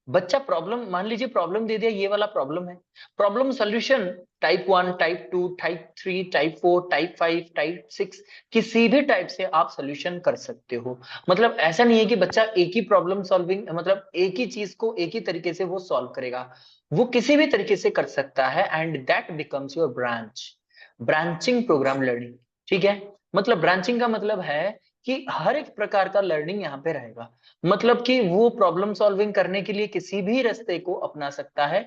बच्चा प्रॉब्लम, मान लीजिए प्रॉब्लम दे दिया, ये वाला प्रॉब्लम है, problem solution type 1, type 2, type 3, type 4, type 5, type 6, किसी भी टाइप से आप सॉल्यूशन कर सकते हो। मतलब ऐसा नहीं है कि बच्चा एक ही प्रॉब्लम सॉल्विंग, मतलब एक ही चीज को एक ही तरीके से वो सॉल्व करेगा। वो किसी भी तरीके से कर सकता है, and that becomes your branch, branching programme learning. ठीक है, मतलब ब्रांचिंग का मतलब है कि हर एक प्रकार का लर्निंग यहाँ पे रहेगा। मतलब कि वो प्रॉब्लम सॉल्विंग करने के लिए किसी भी रास्ते को अपना सकता है,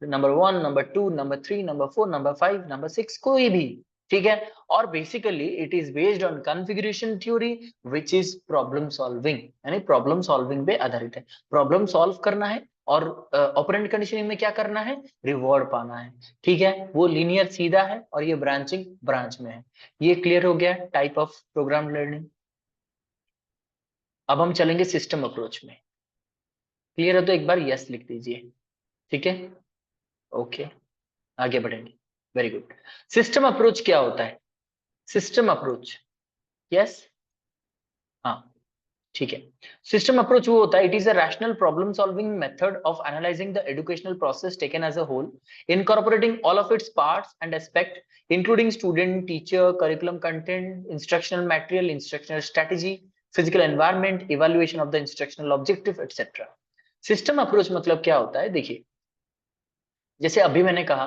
number 1, number 2, number 3, number 4, number 5, number 6, कोई भी। ठीक है, और basically it is based on configuration theory which is problem solving, यानी प्रॉब्लम सॉल्विंग पे आधारित है। प्रॉब्लम सॉल्व करना है और ऑपरेंट कंडीशनिंग में क्या करना है, रिवॉर्ड पाना है। ठीक है, वो लीनियर सीधा है और ये ब्रांचिंग ब्रांच में है। ये क्लियर हो गया टाइप ऑफ प्रोग्राम लर्निंग। अब हम चलेंगे सिस्टम अप्रोच में। क्लियर है तो एक बार यस लिख दीजिए। ठीक है, ओके, आगे बढ़ेंगे। Very good. सिस्टम अप्रोच क्या होता है? सिस्टम अप्रोच, यस, हाँ, ठीक है। सिस्टम अप्रोच वो होता है, it is a rational problem solving method of analysing the educational process taken as a whole, incorporating all of its parts and aspect including student, teacher, curriculum content, instructional material, instructional strategy, physical environment, evaluation of the instructional objective, etc. System approach मतलब क्या होता है, देखिए, जैसे अभी मैंने कहा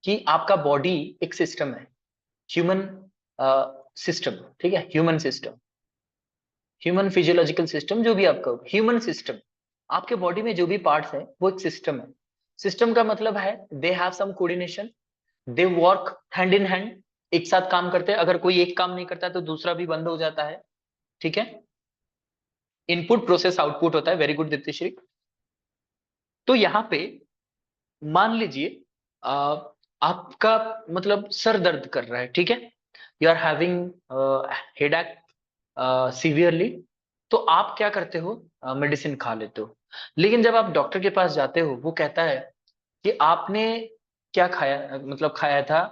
कि आपका बॉडी एक सिस्टम है, ह्यूमन सिस्टम। ठीक है, human system, human physiological system, जो भी आपका ह्यूमन सिस्टम, आपके बॉडी में जो भी पार्ट्स है वो एक सिस्टम है। सिस्टम का मतलब है they have some coordination, they work hand in hand, एक साथ काम करते हैं। अगर कोई एक काम नहीं करता तो दूसरा भी बंद हो जाता है। ठीक है, इनपुट प्रोसेस आउटपुट होता है। Very good Diptishree. तो यहाँ पे मान लीजिए आपका मतलब सर दर्द कर रहा है। ठीक है, you are having headache, severely, तो आप क्या करते हो, मेडिसिन खा लेते हो। लेकिन जब आप डॉक्टर के पास जाते हो, वो कहता है कि आपने क्या खाया, मतलब खाया था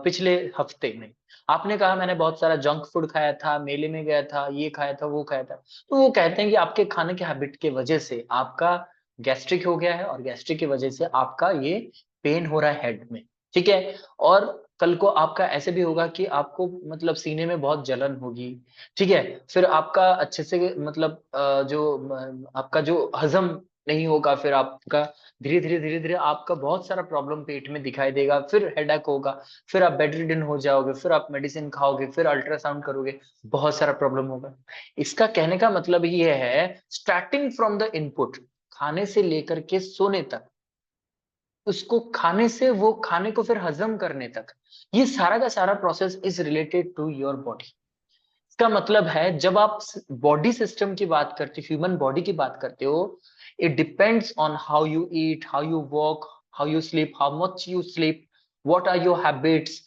पिछले हफ्ते में। आपने कहा मैंने बहुत सारा जंक फूड खाया था, मेले में गया था, ये खाया था, वो खाया था। तो वो कहते हैं कि आपके खाने के हैबिट के वजह से आपका गैस्ट्रिक हो गया है, और गैस्ट्रिक की वजह से आपका ये पेन हो रहा है हेड में, ठीक है। और कल को आपका ऐसे भी होगा कि आपको मतलब सीने में बहुत जलन होगी, ठीक है। फिर आपका अच्छे से मतलब आपका जो हजम नहीं होगा, फिर आपका धीरे धीरे आपका बहुत सारा प्रॉब्लम पेट में दिखाई देगा, फिर हेडेक होगा, फिर आप बेड रिडन हो जाओगे, फिर आप मेडिसिन खाओगे, फिर अल्ट्रासाउंड करोगे, बहुत सारा प्रॉब्लम होगा। इसका कहने का मतलब ये है, स्टार्टिंग फ्रॉम द इनपुट, खाने से लेकर के सोने तक, उसको खाने से वो खाने को फिर हजम करने तक, ये सारा का सारा process is related to your body. इसका मतलब है जब आप बॉडी सिस्टम की बात करते हो, ह्यूमन बॉडी की बात करते हो, it depends on how you eat, how you walk, how you sleep, how much you sleep, what are your habits.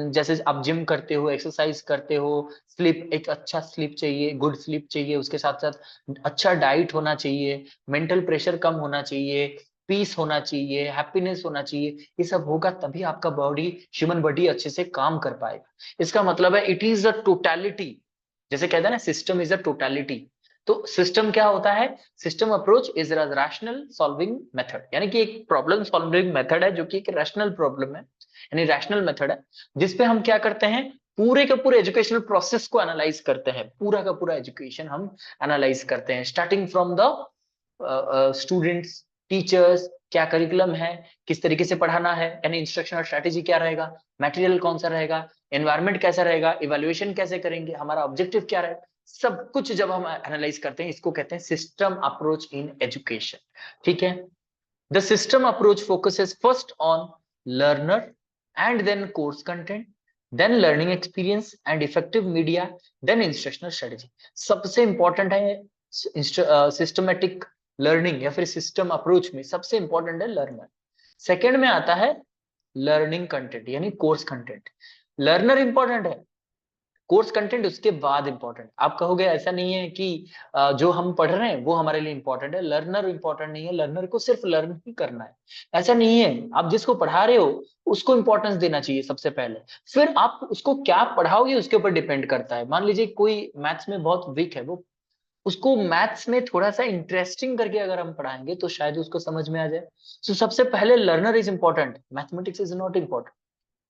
जैसे आप जिम करते हो, एक्सरसाइज करते हो, स्लीप, एक अच्छा स्लीप चाहिए, गुड स्लीप चाहिए, उसके साथ साथ अच्छा डाइट होना चाहिए, मेंटल प्रेशर कम होना चाहिए, पीस होना चाहिए, हैप्पीनेस होना चाहिए। ये सब होगा तभी आपका बॉडी, ह्यूमन बॉडी अच्छे से काम कर पाएगा। इसका मतलब है इट इज अ टोटलिटी। जैसे कहते हैं ना, सिस्टम इज अ टोटलिटी। तो सिस्टम क्या होता है, system approach is a rational solving method, यानी कि एक प्रॉब्लम सॉल्विंग मेथड है, जो कि एक रैशनल प्रॉब्लम है, यानी रैशनल मेथड है, जिसपे हम क्या करते हैं, पूरे के पूरे एजुकेशनल प्रोसेस को एनालाइज करते हैं, पूरा का पूरा एजुकेशन हम एनालाइज करते हैं, starting from the students, teachers, क्या करिकुलम है, किस तरीके से पढ़ाना है, यानी इंस्ट्रक्शनल स्ट्रेटेजी क्या रहेगा, मटेरियल कौन सा रहेगा, एनवायरनमेंट कैसा रहेगा, इवैल्यूएशन कैसे करेंगे, हमारा ऑब्जेक्टिव क्या रहेगा, सब कुछ जब हम एनालाइज करते हैं, इसको कहते हैं सिस्टम अप्रोच इन एजुकेशन, ठीक है। The system approach focuses first on learner and then course content, then learning experience and effective media, then instructional strategy. सबसे इंपॉर्टेंट है सिस्टमेटिक लर्निंग या फिर सिस्टम अप्रोच में सबसे इंपॉर्टेंट है लर्नर। सेकंड में आता है लर्निंग कंटेंट यानी कोर्स कंटेंट। लर्नर इंपॉर्टेंट है, कोर्स कंटेंट उसके बाद इंपॉर्टेंट। आप कहोगे ऐसा नहीं है कि जो हम पढ़ रहे हैं वो हमारे लिए इंपॉर्टेंट है, लर्नर इंपॉर्टेंट नहीं है, लर्नर को सिर्फ लर्न ही करना है, ऐसा नहीं है। आप जिसको पढ़ा रहे हो उसको इंपॉर्टेंस देना चाहिए सबसे पहले, फिर आप उसको क्या पढ़ाओगे उसके ऊपर डिपेंड करता है। मान लीजिए कोई मैथ्स में बहुत वीक है, वो उसको मैथ्स में थोड़ा सा इंटरेस्टिंग करके अगर हम पढ़ाएंगे तो शायद उसको समझ में आ जाए। तो सबसे पहले learner is important, mathematics is not important,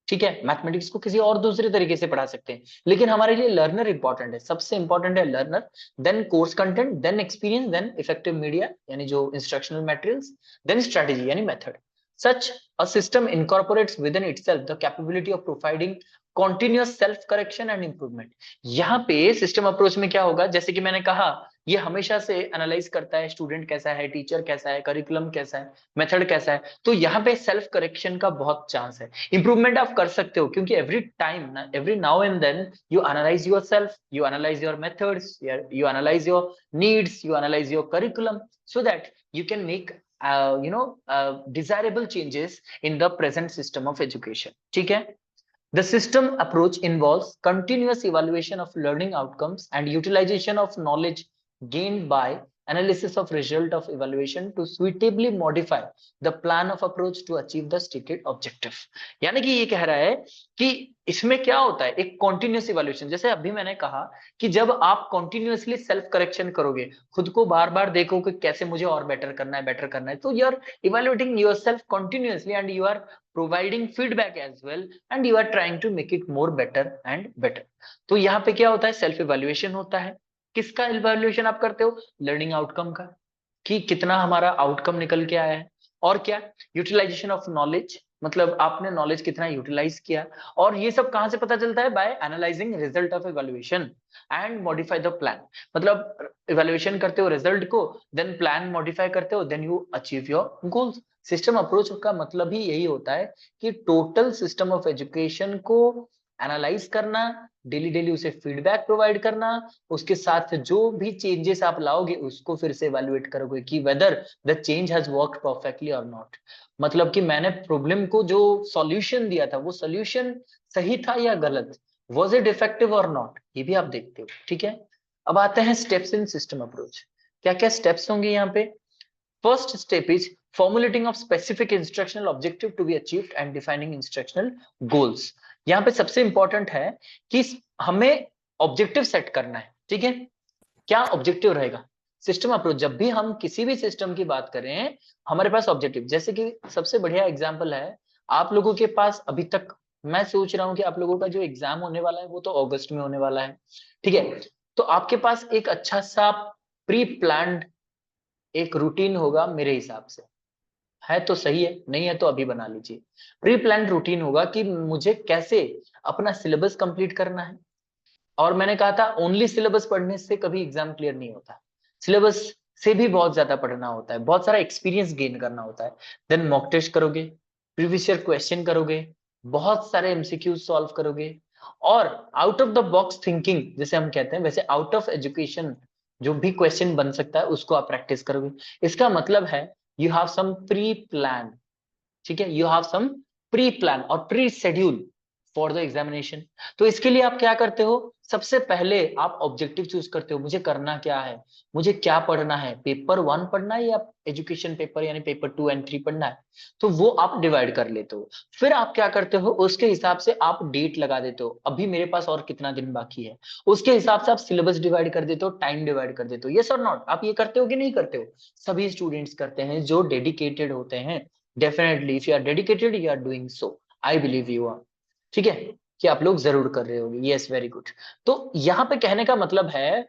ठीक है। मैथमेटिक्स को किसी और दूसरे तरीके से पढ़ा सकते हैं, लेकिन हमारे लिए लर्नर इंपॉर्टेंट है, सबसे इंपॉर्टेंट है learner, then course content, then experience, then effective media यानी जो इंस्ट्रक्शनल मटेरियल्स, देन स्ट्रेटेजी यानी method. Such a system incorporates with in itself the capability of providing continuous self correction and improvement. यहाँ पे system approach में क्या होगा, जैसे कि मैंने कहा, ये हमेशा से एनालाइज करता है स्टूडेंट कैसा है, टीचर कैसा है, करिकुलम कैसा है, मेथड कैसा है। तो यहाँ पे सेल्फ करेक्शन का बहुत चांस है, इंप्रूवमेंट आप कर सकते हो, क्योंकि एवरी टाइम ना, every now and then you analyse your self, you analyse your methods, you analyse your needs, you analyse your curriculum, so that you can make desirable changes in the present system of education, ठीक है। The system approach involves continuous evaluation of learning outcomes and utilization of knowledge gained by analysis of result of evaluation to suitably modify the plan of approach to achieve the stated objective। यानी कि ये कह रहा है कि इसमें क्या होता है, एक continuous evaluation, जैसे अभी मैंने कहा कि जब आप continuously self correction करोगे, खुद को बार बार देखोगे कैसे मुझे और बेटर करना है, बेटर करना है, तो you are evaluating yourself continuously and you are providing feedback as well and you are trying to make it more better and better। तो यहाँ पे क्या होता है, सेल्फ इवैल्यूएशन होता है। किसका इवैल्यूएशन आप करते हो, लर्निंग आउटकम का, कि कितना हमारा आउटकम निकल के आया है, और क्या, यूटिलाइजेशन ऑफ नॉलेज, मतलब आपने नॉलेज कितना यूटिलाइज किया। और ये सब कहां से पता चलता है, by analysing result of evaluation and modify the plan. मतलब इवैल्यूएशन करते हो रिजल्ट को, देन प्लान मॉडिफाई करते हो, then you achieve your goals. System approach का मतलब ही यही होता है कि टोटल सिस्टम ऑफ एजुकेशन को एनालाइज करना, डेली डेली उसे फीडबैक प्रोवाइड करना, उसके साथ जो भी चेंजेस आप लाओगे उसको फिर से इवैल्यूएट करोगे कि whether the change has worked perfectly और नॉट। मतलब कि मैंने प्रॉब्लम को जो सॉल्यूशन दिया था वो सॉल्यूशन सही था या गलत। वॉज इट इफेक्टिव और नॉट, ये भी आप देखते हो, ठीक है। अब आते हैं स्टेप्स इन सिस्टम अप्रोच। क्या क्या स्टेप्स होंगे यहाँ पे? First step is formulating of specific instructional objective to be achieved and defining instructional goals। यहाँ पे सबसे इंपॉर्टेंट है कि हमें ऑब्जेक्टिव सेट करना है, ठीक है। क्या ऑब्जेक्टिव रहेगा? सिस्टम अप्रोच, जब भी हम किसी भी सिस्टम की बात करें, हमारे पास ऑब्जेक्टिव, जैसे कि सबसे बढ़िया एग्जांपल है, आप लोगों के पास अभी तक, मैं सोच रहा हूं कि आप लोगों का जो एग्जाम होने वाला है वो तो अगस्त में होने वाला है, ठीक है। तो आपके पास एक अच्छा सा प्री प्लान्ड एक रूटीन होगा मेरे हिसाब से, है तो सही है, नहीं है तो अभी बना लीजिए। प्री प्लान रूटीन होगा कि मुझे कैसे अपना सिलेबस कंप्लीट करना है। और मैंने कहा था ओनली सिलेबस पढ़ने से कभी एग्जाम क्लियर नहीं होता, सिलेबस से भी बहुत ज्यादा पढ़ना होता है, बहुत सारा एक्सपीरियंस गेन करना होता है। देन मॉक टेस्ट करोगे, प्रीवियस ईयर क्वेश्चन करोगे, बहुत सारे एमसीक्यू सॉल्व करोगे, और out of the box thinking जैसे हम कहते हैं, वैसे आउट ऑफ एजुकेशन जो भी क्वेश्चन बन सकता है उसको आप प्रैक्टिस करोगे। इसका मतलब है you have some pre plan, ठीक है, you have some pre plan और pre schedule for the examination. तो इसके लिए आप क्या करते हो? सबसे पहले आप ऑब्जेक्टिव चूज करते हो, मुझे करना क्या है, मुझे क्या पढ़ना है, पेपर 1 पढ़ना है या एजुकेशन पेपर यानी पेपर 2 एंड 3 पढ़ना है। तो वो आप डिवाइड कर लेते हो। फिर आप क्या करते हो, उसके हिसाब से आप डेट लगा देते हो, अभी मेरे पास और कितना दिन बाकी है, उसके हिसाब से आप सिलेबस डिवाइड कर देते हो, टाइम डिवाइड कर देते हो। यस और नॉट, आप ये करते हो कि नहीं करते हो? सभी स्टूडेंट्स करते हैं जो डेडिकेटेड होते हैं। Definitely if you are dedicated you are doing so, I believe you are, ठीक है, कि आप लोग जरूर कर रहे होंगे। Yes, very good. तो यहाँ पे कहने का मतलब है,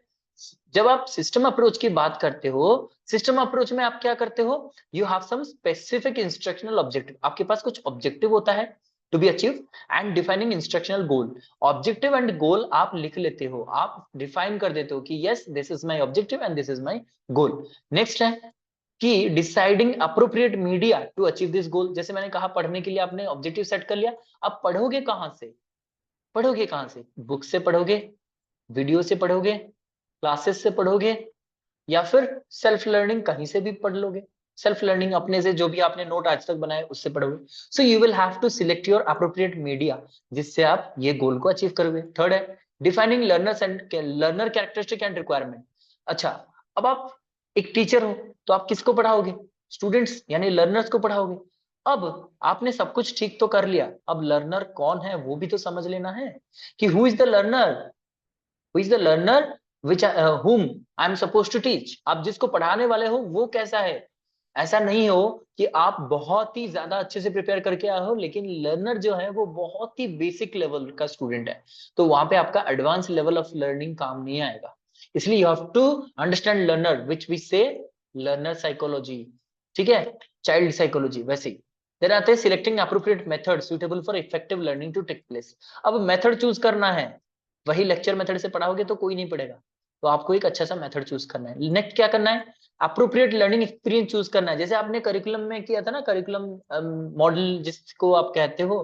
जब आप सिस्टम अप्रोच की बात करते हो, सिस्टम अप्रोच में आप क्या करते हो, you have some specific instructional objective, आपके पास कुछ ऑब्जेक्टिव होता है to be achieve, and defining instructional goal. Objective and goal आप लिख लेते हो, आप डिफाइन कर देते हो कि yes this is my objective and this is my goal. Next है कि deciding appropriate media to achieve this goal. जैसे मैंने कहा, पढ़ने के लिए आपने ऑब्जेक्टिव सेट कर लिया, अब पढ़ोगे कहां से? पढ़ोगे कहां से? बुक से पढ़ोगे, वीडियो से पढ़ोगे, क्लासेस से पढ़ोगे, या फिर सेल्फ लर्निंग कहीं से भी पढ़ लोगे। सेल्फ लर्निंग अपने से जो भी आपने नोट आज तक बनाए उससे पढ़ोगे। So you will have to select your appropriate media जिससे आप ये गोल को अचीव करोगे। थर्ड है defining learners and learner characteristic and requirement. अच्छा, अब आप एक टीचर हो तो आप किसको पढ़ाओगे? स्टूडेंट्स यानी लर्नर्स को पढ़ाओगे। अब आपने सब कुछ ठीक तो कर लिया, अब लर्नर कौन है वो भी तो समझ लेना है कि who is the learner, who is the learner which whom I am suppose to teach. आप जिसको पढ़ाने वाले हो वो कैसा है? ऐसा नहीं हो कि आप बहुत ही ज्यादा अच्छे से प्रिपेयर करके आए हो लेकिन लर्नर जो है वो बहुत ही बेसिक लेवल का स्टूडेंट है, तो वहां पे आपका एडवांस लेवल ऑफ लर्निंग काम नहीं आएगा। इसलिए you have to understand learner which we say learner psychology, ठीक है, चाइल्ड साइकोलॉजी वैसे ही। देन आते हैं selecting appropriate method suitable for effective learning to take place. अब मेथड चूज करना है, वही लेक्चर मेथड से पढ़ाओगे तो कोई नहीं पढ़ेगा, तो आपको एक अच्छा सा मेथड चूज करना है। नेक्स्ट क्या करना है, अप्रोप्रिएट लर्निंग एक्सपीरियंस चूज करना है। जैसे आपने करिकुलम में किया था ना, करिकुलम मॉडल जिसको आप कहते हो,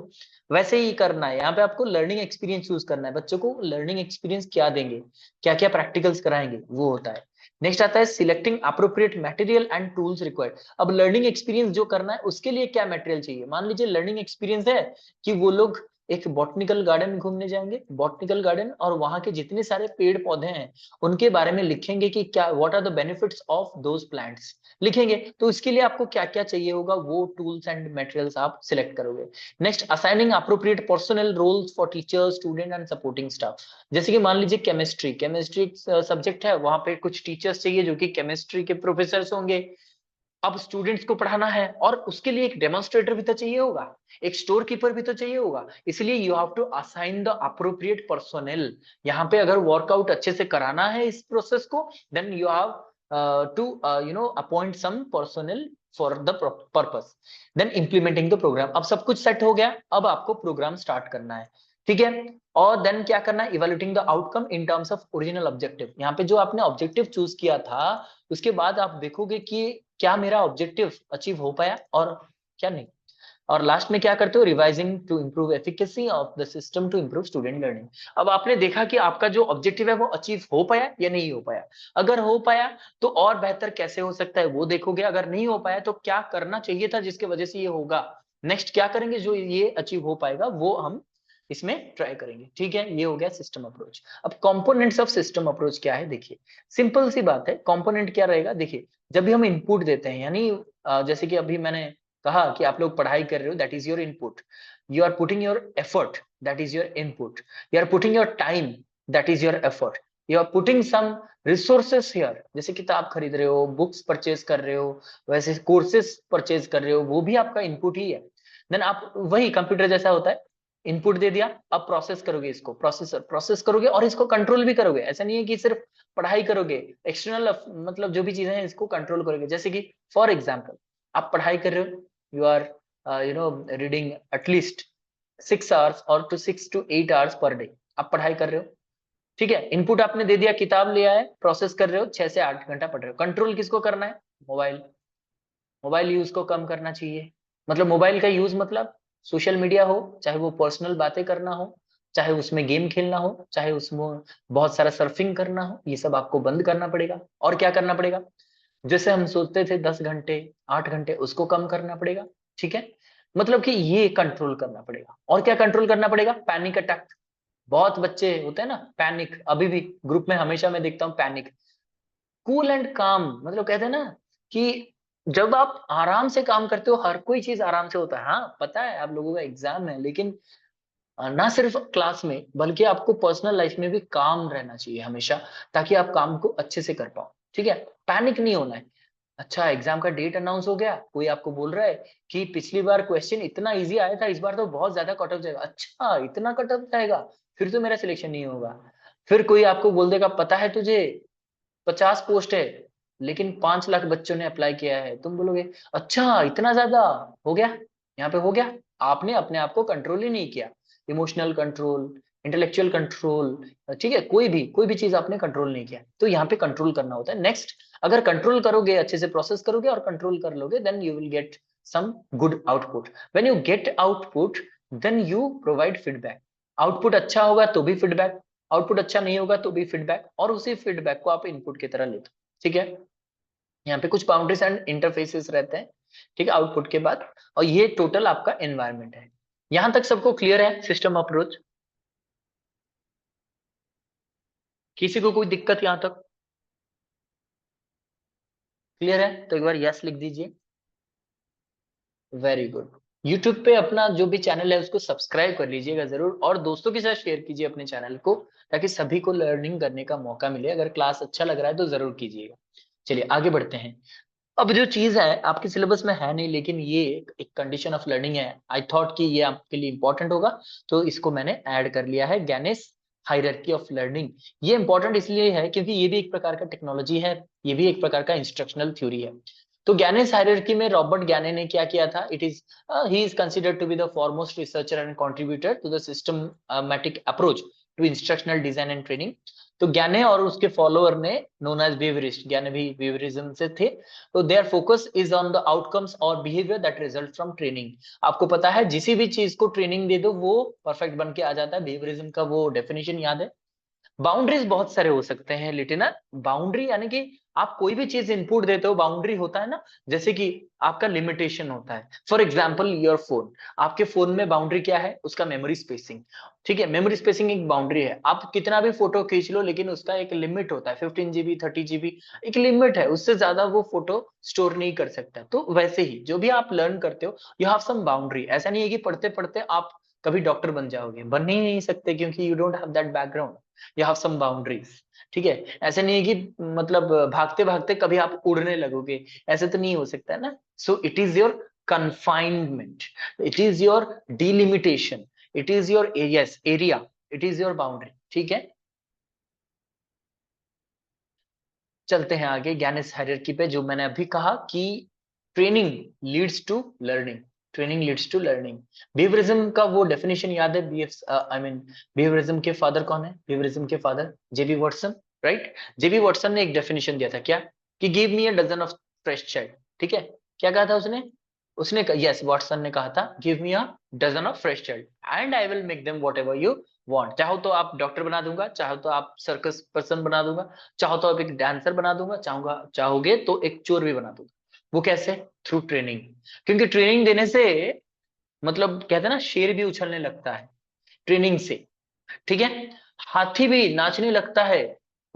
वैसे ही करना है। यहाँ पे आपको लर्निंग एक्सपीरियंस चूज करना है, बच्चों को लर्निंग एक्सपीरियंस क्या देंगे, क्या क्या प्रैक्टिकल्स कराएंगे, वो होता है। नेक्स्ट आता है selecting appropriate material and tools required. अब लर्निंग एक्सपीरियंस जो करना है उसके लिए क्या मटेरियल चाहिए। मान लीजिए लर्निंग एक्सपीरियंस है कि वो लोग एक बॉटनिकल गार्डन घूमने जाएंगे, बॉटनिकल गार्डन, और वहां के जितने सारे पेड़ पौधे हैं उनके बारे में लिखेंगे कि क्या what are the benefits of those plants, लिखेंगे। तो इसके लिए आपको क्या क्या चाहिए होगा, वो टूल्स एंड मटेरियल्स आप सिलेक्ट करोगे। Next assigning appropriate personal roles for teachers student and supporting staff. जैसे कि मान लीजिए केमिस्ट्री, केमिस्ट्री सब्जेक्ट है, वहां पे कुछ टीचर्स चाहिए जो कि केमिस्ट्री के प्रोफेसर होंगे। अब स्टूडेंट्स को पढ़ाना है और उसके लिए एक डेमोन्स्ट्रेटर भी तो चाहिए होगा, एक स्टोर कीपर भी तो चाहिए होगा, इसलिए you have to assign the appropriate personnel. यहाँ पे अगर वर्कआउट अच्छे से कराना है इस प्रोसेस को, then you have to appoint some personnel for the purpose. Then implementing the programme. अब सब कुछ सेट हो गया, अब आपको प्रोग्राम स्टार्ट करना है, ठीक है। और देन क्या करना है, evaluating the outcome in terms of original objective. यहाँ पे जो आपने ऑब्जेक्टिव चूज किया था उसके बाद आप देखोगे कि क्या मेरा ऑब्जेक्टिव अचीव हो पाया और क्या नहीं। और लास्ट में क्या करते हो, revising to improve efficacy of the system to improve student learning. अब आपने देखा कि आपका जो ऑब्जेक्टिव है वो अचीव हो पाया या नहीं हो पाया। अगर हो पाया तो और बेहतर कैसे हो सकता है वो देखोगे, अगर नहीं हो पाया तो क्या करना चाहिए था जिसकी वजह से ये होगा। नेक्स्ट क्या करेंगे जो ये अचीव हो पाएगा वो हम इसमें ट्राई करेंगे। ठीक है, ये हो गया सिस्टम अप्रोच। अब कंपोनेंट्स ऑफ सिस्टम अप्रोच क्या है, देखिए सिंपल सी बात है। कंपोनेंट क्या रहेगा, देखिए जब भी हम इनपुट देते हैं, यानी जैसे कि अभी मैंने कहा कि आप लोग पढ़ाई कर रहे हो, that is your input. You are putting your effort, that is your input. You are putting your time, that is your effort. You are putting some resources here, जैसे किताब खरीद रहे हो, बुक्स परचेज कर रहे हो, वैसे कोर्सेज परचेज कर रहे हो, वो भी आपका इनपुट ही है। देन आप वही कंप्यूटर जैसा होता है, इनपुट दे दिया, अब प्रोसेस करोगे, इसको प्रोसेस करोगे और इसको कंट्रोल भी करोगे। ऐसा नहीं है कि सिर्फ पढ़ाई करोगे, एक्सटर्नल मतलब जो भी चीजें हैं इसको कंट्रोल करोगे। जैसे कि फॉर एग्जांपल आप पढ़ाई कर रहे हो, you are reading at least 6 hours और to 6 to 8 hours per day, आप पढ़ाई कर रहे हो। ठीक है, इनपुट आपने दे दिया, किताब लिया है, प्रोसेस कर रहे हो, 6 से 8 घंटा पढ़ रहे हो। कंट्रोल किसको करना है, मोबाइल। मोबाइल यूज को कम करना चाहिए। मतलब मोबाइल का यूज मतलब सोशल मीडिया हो, चाहे वो पर्सनल बातें करना हो, चाहे उसमें गेम खेलना हो, चाहे उसमें बहुत सारा सर्फिंग करना हो, ये सब आपको बंद करना पड़ेगा। और क्या करना पड़ेगा, जैसे हम सोचते थे 10 घंटे 8 घंटे, उसको कम करना पड़ेगा। ठीक है, मतलब कि ये कंट्रोल करना पड़ेगा। और क्या कंट्रोल करना पड़ेगा, पैनिक अटैक। बहुत बच्चे होते हैं ना पैनिक, अभी भी ग्रुप में हमेशा मैं देखता हूँ पैनिक। कूल एंड काम, मतलब कहते हैं ना कि जब आप आराम से काम करते हो, हर कोई चीज आराम से होता है। हाँ पता है आप लोगों का एग्जाम है, लेकिन ना सिर्फ क्लास में बल्कि आपको पर्सनल लाइफ में भी काम रहना चाहिए हमेशा, ताकि आप काम को अच्छे से कर पाओ। ठीक है, पैनिक नहीं होना है। अच्छा एग्जाम का डेट अनाउंस हो गया, कोई आपको बोल रहा है कि पिछली बार क्वेश्चन इतना इजी आया था, इस बार तो बहुत ज्यादा कट ऑफ जाएगा। अच्छा इतना कट ऑफ जाएगा, फिर तो मेरा सिलेक्शन नहीं होगा। फिर कोई आपको बोल देगा पता है तुझे 50 पोस्ट है, लेकिन 5 लाख बच्चों ने अप्लाई किया है। तुम बोलोगे अच्छा इतना ज्यादा हो गया, यहाँ पे हो गया। आपने अपने आप को कंट्रोल ही नहीं किया, इमोशनल कंट्रोल, इंटेलेक्चुअल कंट्रोल। ठीक है, कोई भी चीज आपने कंट्रोल नहीं किया, तो यहाँ पे कंट्रोल करना होता है। नेक्स्ट, अगर कंट्रोल करोगे, अच्छे से प्रोसेस करोगे और कंट्रोल कर लोगे, then you will get some good output. When you get output, then you provide feedback. Output अच्छा होगा तो भी फीडबैक, आउटपुट अच्छा नहीं होगा तो भी फीडबैक, और उसी फीडबैक को आप इनपुट की तरह लेते हो। ठीक है, यहाँ पे कुछ बाउंड्रीज एंड इंटरफेसेस रहते हैं। ठीक है, आउटपुट के बाद, और ये टोटल आपका एनवायरनमेंट है। यहां तक सबको क्लियर है सिस्टम अप्रोच, किसी को कोई दिक्कत यहां तक क्लियर है तो एक बार यस लिख दीजिए। Very good. यूट्यूब पे अपना जो भी चैनल है उसको सब्सक्राइब कर लीजिएगा जरूर, और दोस्तों के साथ शेयर कीजिए अपने चैनल को, ताकि सभी को लर्निंग करने का मौका मिले। अगर क्लास अच्छा लग रहा है तो जरूर कीजिएगा। चलिए आगे बढ़ते हैं। अब जो चीज है आपके सिलेबस में है नहीं, लेकिन ये एक कंडीशन ऑफ लर्निंग है, आई थॉट कि ये आपके लिए इंपॉर्टेंट होगा, तो इसको मैंने ऐड कर लिया है, गैनेस हायरार्की ऑफ लर्निंग। ये इंपॉर्टेंट इसलिए है क्योंकि ये भी एक प्रकार का टेक्नोलॉजी है, ये भी एक प्रकार का इंस्ट्रक्शनल थ्योरी है। तो गैनेस हायरार्की में रॉबर्ट गैने ने क्या किया था, it is he is considered to be the foremost researcher and contributor to the systematic approach to instructional design and training. तो ज्ञाने और उसके फॉलोअर ने, नोन एज बिहेवियरिस्ट, ज्ञाने भी बिहेवियरिज्म से थे, तो their focus is on the outcomes और behaviour that result from training. आपको पता है जिस भी चीज को ट्रेनिंग दे दो वो परफेक्ट बन के आ जाता है, बिहेवियरिज्म का वो डेफिनेशन याद है। बाउंड्रीज बहुत सारे हो सकते हैं लिटिनर। बाउंड्री यानी कि आप कोई भी चीज इनपुट देते हो, बाउंड्री होता है ना, जैसे कि आपका लिमिटेशन होता है। फॉर एग्जाम्पल योर फोन, आपके फोन में बाउंड्री क्या है, उसका मेमोरी स्पेसिंग। ठीक है, मेमोरी स्पेसिंग एक बाउंड्री है। आप कितना भी फोटो खींच लो, लेकिन उसका एक लिमिट होता है, 15 GB 30 GB, एक लिमिट है, उससे ज्यादा वो फोटो स्टोर नहीं कर सकता। तो वैसे ही जो भी आप लर्न करते हो, यू हैव सम बाउंड्री। ऐसा नहीं है कि पढ़ते पढ़ते आप कभी डॉक्टर बन जाओगे, बन ही नहीं सकते, क्योंकि you don't have that background, you have some boundaries. ठीक है, ऐसे नहीं है कि मतलब भागते भागते कभी आप उड़ने लगोगे, ऐसे तो नहीं हो सकता है ना। So it is your confinement, it is your delimitation, it is your yes area, it is your boundary. ठीक है, चलते हैं आगे ज्ञानेस हायरार्की पे। जो मैंने अभी कहा कि training leads to learning, training leads to learning. Behaviourism का वो डेफिनेशन याद है, बीएफ आई मीन बिहेवियरिज्म के फादर कौन है, बिहेवियरिज्म के father JB Watson, right. JB Watson ने एक डेफिनेशन दिया था क्या, कि give me a dozen of fresh child. ठीक है, क्या कहा था उसने, उसने यस वॉटसन ने कहा था give me a dozen of fresh child and I will make them whatever you want. चाहो तो आप डॉक्टर बना दूंगा, चाहो तो आप सर्कस पर्सन बना दूंगा, चाहो तो आप एक डांसर बना दूंगा, चाहूंगा चाहोगे तो एक चोर भी बना दूंगा। वो कैसे, थ्रू ट्रेनिंग। क्योंकि ट्रेनिंग देने से मतलब कहते हैं ना शेर भी उछलने लगता है। ट्रेनिंग से, ठीक है। हाथी भी नाचने लगता है,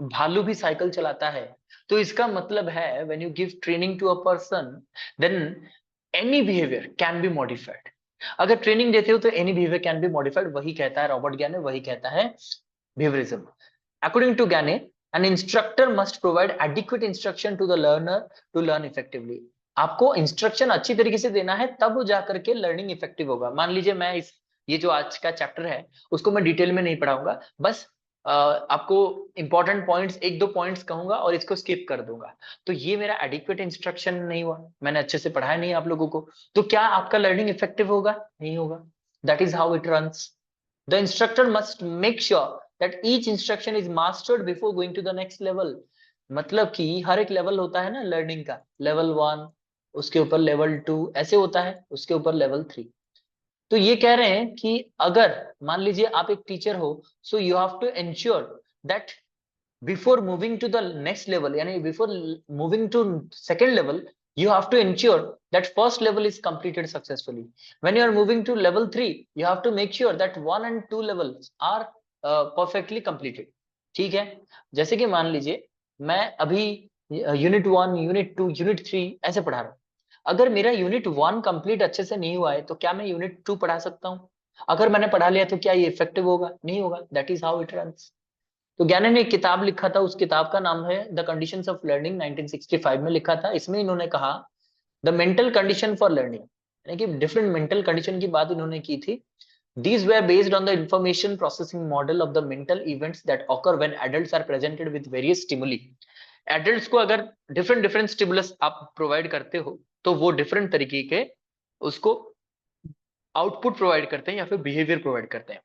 भालू भी साइकिल चलाता है। तो इसका मतलब है when you give training to a person, then any behaviour can be modified. अगर ट्रेनिंग देते हो तो any behaviour can be modified, वही कहता है रॉबर्ट ज्ञाने, वही कहता है behaviourism. According to Gagne, an instructor must provide adequate instruction to the learner to learn effectively. आपको इंस्ट्रक्शन अच्छी तरीके से देना है, तब जाकर के लर्निंग इफेक्टिव होगा। मान लीजिए मैं ये जो आज का चैप्टर है उसको मैं डिटेल में नहीं पढ़ाऊंगा, बस आपको इंपॉर्टेंट पॉइंट्स, एक दो पॉइंट्स कहूंगा और इसको स्किप कर दूंगा। तो ये मेरा एडिक्वेट इंस्ट्रक्शन नहीं हुआ, मैंने अच्छे से पढ़ाया नहीं आप लोगों को। तो क्या आपका लर्निंग इफेक्टिव होगा? नहीं होगा। That is how it runs. The instructor must make sure that each instruction is mastered before going to the next level. मतलब कि हर एक लेवल होता है ना लर्निंग का, लेवल 1, उसके ऊपर लेवल 2, ऐसे होता है, उसके ऊपर लेवल 3। तो ये कह रहे हैं कि अगर मान लीजिए आप एक टीचर हो, so you have to ensure that before moving to the next level, यानी before moving to second level, you have to ensure that first level is completed successfully. When you are moving to level 3, you have to make sure that 1 and 2 levels are perfectly completed. ठीक है। जैसे कि मान लीजिए मैं अभी unit 1, unit 2, unit 3 ऐसे पढ़ा रहा हूँ। अगर मेरा यूनिट 1 कंप्लीट अच्छे से नहीं हुआ है तो क्या मैं यूनिट 2 पढ़ा सकता हूँ? अगर मैंने पढ़ा लिया तो क्या ये इफेक्टिव होगा? नहीं होगा। That is how it runs. तो ज्ञानी ने एक किताब लिखा था, उस किताब का नाम है द कंडीशंस ऑफ लर्निंग, 1965 में लिखा था। इसमें इन्होंने कहा the mental condition for learning, यानी कि डिफरेंट मेंटल कंडीशन की बात इन्होंने की थी। These were based on the information processing model of the mental events that occur when adults are presented with various stimuli. Adults को अगर डिफरेंट डिफरेंट स्टिमुलस आप प्रोवाइड करते हो तो वो डिफरेंट तरीके के उसको आउटपुट प्रोवाइड करते हैं या फिर बिहेवियर प्रोवाइड करते हैं।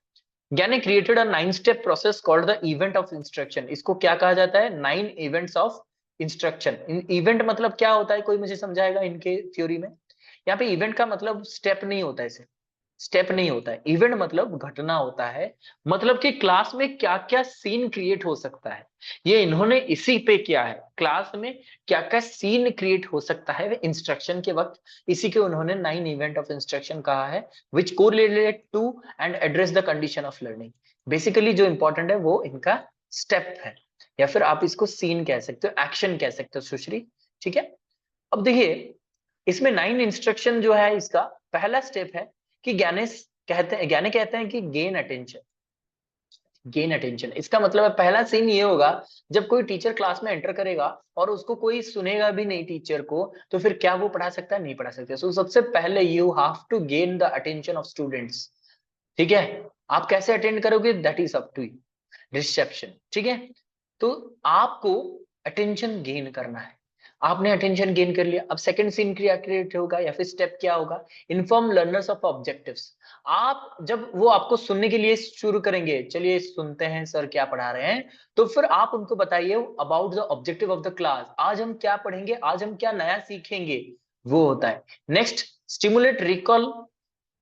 ज्ञानी created a 9 step process called the event of instruction. इसको क्या कहा जाता है? 9 इवेंट्स ऑफ इंस्ट्रक्शन। इवेंट मतलब क्या होता है? कोई मुझे समझाएगा इनके थ्योरी में? यहाँ पे इवेंट का मतलब स्टेप नहीं होता है, इसे स्टेप नहीं होता है। इवेंट मतलब घटना होता है, मतलब कि क्लास में क्या क्या सीन क्रिएट हो सकता है, ये इन्होंने इसी पे किया है। क्लास में क्या क्या सीन क्रिएट हो सकता है इंस्ट्रक्शन के वक्त, इसी के उन्होंने 9 इवेंट ऑफ इंस्ट्रक्शन कहा है, which correlate to and address the condition of learning. Basically जो इंपॉर्टेंट है वो इनका स्टेप है, या फिर आप इसको सीन कह सकते हो, एक्शन कह सकते हो सुश्री। ठीक है। अब देखिए इसमें 9 इंस्ट्रक्शन जो है, इसका पहला स्टेप है कि ज्ञाने कहते हैं कि गेन अटेंशन। गेन अटेंशन इसका मतलब है पहला सीन ये होगा, जब कोई टीचर क्लास में एंटर करेगा और उसको कोई सुनेगा भी नहीं टीचर को, तो फिर क्या वो पढ़ा सकता है? नहीं पढ़ा सकता। सो सबसे पहले you have to gain the attention of students. ठीक है। आप कैसे अटेंड करोगे? That is up to you. Reception. ठीक है। तो आपको अटेंशन गेन करना है। आपने अटेंशन गेन कर लिया, अब सेकंड सीन क्या क्रिएट होगा या फिर स्टेप क्या होगा? Inform learners of objectives. आप जब वो आपको सुनने के लिए शुरू करेंगे, चलिए सुनते हैं सर क्या पढ़ा रहे हैं, तो फिर आप उनको बताइए about the objective of the class. आज हम क्या पढ़ेंगे, आज हम क्या नया सीखेंगे, वो होता है। Next, stimulate recall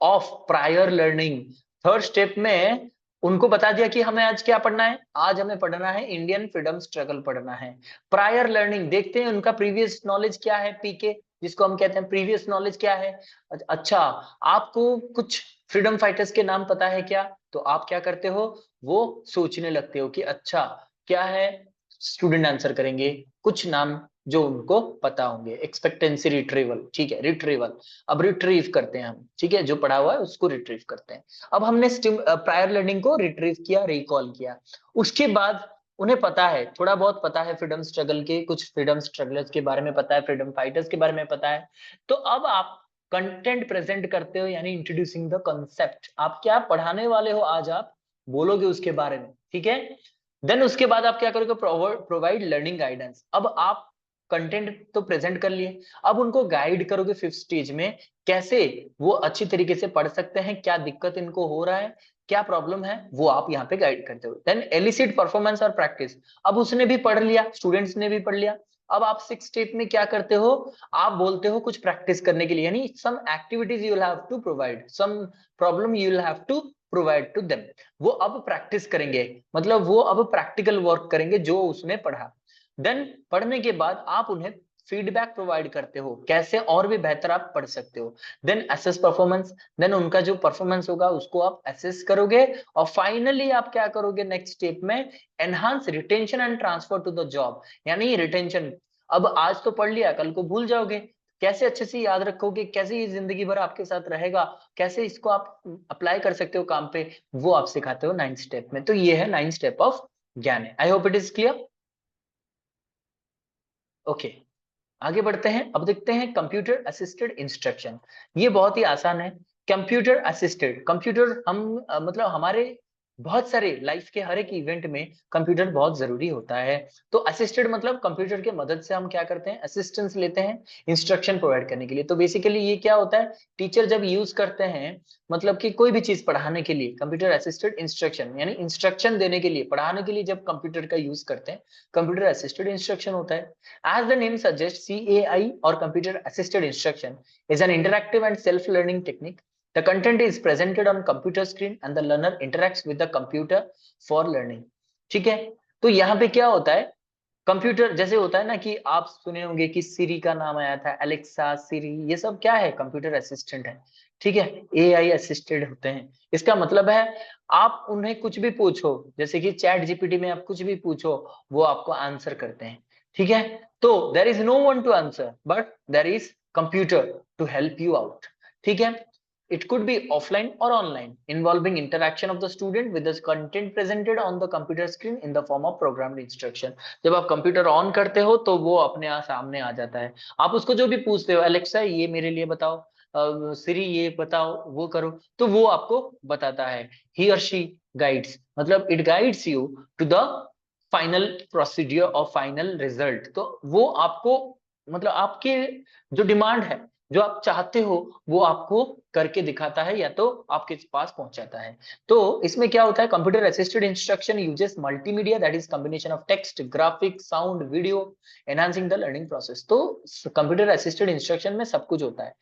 of prior learning. Third step में उनको बता दिया कि हमें आज क्या पढ़ना है, आज हमें पढ़ना है इंडियन फ्रीडम स्ट्रगल पढ़ना है। प्रायर लर्निंग देखते हैं उनका प्रीवियस नॉलेज क्या है, पीके जिसको हम कहते हैं प्रीवियस नॉलेज क्या है। अच्छा, आपको कुछ फ्रीडम फाइटर्स के नाम पता है क्या? तो आप क्या करते हो, वो सोचने लगते हो कि अच्छा क्या है, स्टूडेंट आंसर करेंगे कुछ नाम जो उनको पता होंगे। एक्सपेक्टेंसी रिट्रीवल, ठीक है, रिट्रीवल। अब रिट्रीव करते हैं हम, ठीक है, जो पढ़ा हुआ है उसको रिट्रीव करते हैं। अब हमने प्रायर लर्निंग को रिट्रीव किया, रिकॉल किया, उसके बाद उन्हें पता है, थोड़ा बहुत पता है फ्रीडम स्ट्रगल के, कुछ फ्रीडम स्ट्रगलर्स के बारे में पता है, फ्रीडम फाइटर्स के बारे में पता है। तो अब आप कंटेंट प्रेजेंट करते हो, यानी इंट्रोड्यूसिंग द कॉन्सेप्ट। आप क्या पढ़ाने वाले हो आज, आप बोलोगे उसके बारे में। ठीक है। देन उसके बाद आप क्या करोगे, प्रोवाइड लर्निंग गाइडेंस। अब आप कंटेंट तो प्रेजेंट कर लिए, अब उनको गाइड करोगे 5th स्टेज में, कैसे वो अच्छी तरीके से पढ़ सकते हैं, क्या दिक्कत इनको हो रहा है, क्या प्रॉब्लम है, वो आप यहाँ पे गाइड करते हो। देन एलिसिट परफॉर्मेंस और प्रैक्टिस। अब उसने भी पढ़ लिया, स्टूडेंट्स ने भी पढ़ लिया, अब आप 6th स्टेप में क्या करते हो, आप बोलते हो कुछ प्रैक्टिस करने के लिए, यानी some activities you will have to provide, some problem you will have to provide to them. वो अब प्रैक्टिस करेंगे, मतलब वो अब प्रैक्टिकल वर्क करेंगे जो उसने पढ़ा। देन पढ़ने के बाद आप उन्हें फीडबैक प्रोवाइड करते हो, कैसे और भी बेहतर आप पढ़ सकते हो। देन असेस परफॉर्मेंस, देन उनका जो परफॉर्मेंस होगा उसको आप असेस करोगे, और फाइनली आप क्या करोगे नेक्स्ट स्टेप में, enhance retention and transfer to the job. यानी रिटेंशन, अब आज तो पढ़ लिया, कल को भूल जाओगे, कैसे अच्छे से याद रखोगे, कैसे ये जिंदगी भर आपके साथ रहेगा, कैसे इसको आप अप्लाई कर सकते हो काम पे, वो आप सिखाते हो 9th स्टेप में। तो ये है 9th स्टेप ऑफ ज्ञान। I hope it is clear. Okay, आगे बढ़ते हैं। अब देखते हैं कंप्यूटर असिस्टेड इंस्ट्रक्शन। ये बहुत ही आसान है। कंप्यूटर असिस्टेड, कंप्यूटर हम मतलब हमारे बहुत सारे लाइफ के हर एक इवेंट में कंप्यूटर बहुत जरूरी होता है। तो असिस्टेड मतलब कंप्यूटर के मदद से हम क्या करते हैं, असिस्टेंस लेते हैं इंस्ट्रक्शन प्रोवाइड करने के लिए। तो बेसिकली ये क्या होता है, टीचर जब यूज करते हैं, मतलब कि कोई भी चीज पढ़ाने के लिए कंप्यूटर असिस्टेड इंस्ट्रक्शन, यानी इंस्ट्रक्शन देने के लिए, पढ़ाने के लिए जब कंप्यूटर का यूज करते हैं, कंप्यूटर असिस्टेड इंस्ट्रक्शन होता है। As the name suggests, CAI or computer assisted instruction is an interactive and self-learning technique. The content is presented on computer screen and the learner interacts with the computer for learning. ठीक है, तो यहाँ पे क्या होता है, computer जैसे होता है ना कि आप सुने होंगे कि सीरी का नाम आया था, एलेक्सा, सीरी, ये सब क्या है, कंप्यूटर असिस्टेंट है। ठीक है, एआई असिस्टेड होते हैं। इसका मतलब है आप उन्हें कुछ भी पूछो, जैसे कि चैट जीपीटी में आप कुछ भी पूछो, वो आपको आंसर करते हैं। ठीक है, तो there is no one to answer but there is computer to help you out. ठीक है, it could be offline or online, involving interaction of the student with the content presented on the computer screen in the form of programmed instruction. जब आप computer on करते हो तो वो अपने सामने आ जाता है, आप उसको जो भी पूछते हो, एलेक्सा ये मेरे लिए बताओ, सिरी ये बताओ, वो करो, तो वो आपको बताता है। ही और शी गाइड्स, मतलब it guides you to the final procedure और फाइनल रिजल्ट। तो वो आपको, मतलब आपके जो डिमांड है, जो आप चाहते हो, वो आपको करके दिखाता है या तो आपके पास पहुंचाता है। तो इसमें क्या होता है, computer assisted instruction uses multimedia, that is combination of text, graphics, sound, video, enhancing the learning process. तो कंप्यूटर असिस्टेड इंस्ट्रक्शन में सब कुछ होता है,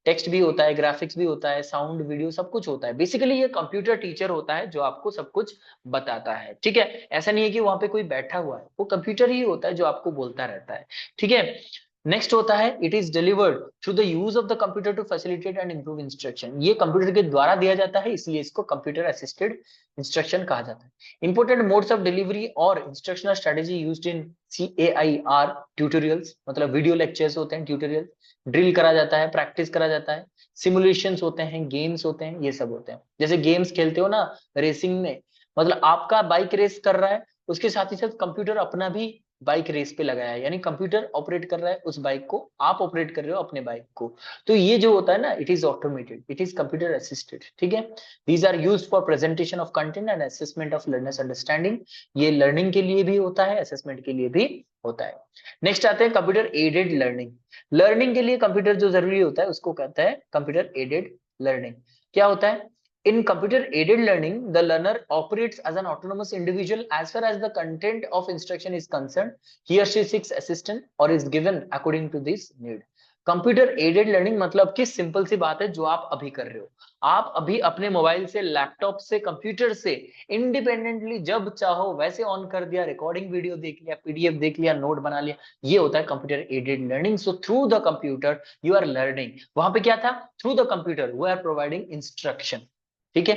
टेक्स्ट भी होता है, ग्राफिक्स भी होता है, साउंड, वीडियो, सब कुछ होता है। बेसिकली ये कंप्यूटर टीचर होता है जो आपको सब कुछ बताता है। ठीक है, ऐसा नहीं है कि वहां पे कोई बैठा हुआ है, वो कंप्यूटर ही होता है जो आपको बोलता रहता है। ठीक है, नेक्स्ट होता है, it is delivered through the use of the computer to facilitate and improve instruction. ये कंप्यूटर के द्वारा दिया जाता है, इसलिए इसको कंप्यूटर असिस्टेड इंस्ट्रक्शन कहा जाता है। इंपोर्टेंट मोड्स ऑफ डिलीवरी और instructional strategy used in CAI are tutorials, मतलब वीडियो लेक्चर्स होते हैं, ट्यूटोरियल, ड्रिल करा जाता है, प्रैक्टिस करा जाता है, सिमुलेशंस होते हैं, गेम्स होते हैं, ये सब होते हैं। जैसे गेम्स खेलते हो ना रेसिंग में, मतलब आपका बाइक रेस कर रहा है, उसके साथ ही साथ कंप्यूटर अपना भी बाइक रेस पे लगाया है, यानी कंप्यूटर ऑपरेट कर रहा है उस बाइक को, आप ऑपरेट कर रहे हो अपने बाइक को। तो ये जो होता है ना, it is automated, it is computer assisted. ठीक है, these are used for presentation of content and assessment of learners understanding. ये लर्निंग के लिए भी होता है, असेसमेंट के लिए भी होता है। नेक्स्ट आते हैं कंप्यूटर एडेड लर्निंग। लर्निंग के लिए कंप्यूटर जो जरूरी होता है उसको कहता है कंप्यूटर एडेड लर्निंग। क्या होता है, in computer aided learning, the learner operates as an autonomous individual as far as the content of instruction is concerned. He or she seeks assistance or is given according to this need. Computer aided learning मतलब कि simple सी बात है, जो आप अभी कर रहे हो, आप अभी अपने मोबाइल से, लैपटॉप से, कंप्यूटर से इंडिपेंडेंटली जब चाहो वैसे ऑन कर दिया, रिकॉर्डिंग वीडियो देख लिया, पीडीएफ देख लिया, नोट बना लिया, ये होता है computer aided learning. So through the computer you are learning. वहां पे क्या था, through the computer we are providing instruction. ठीक है,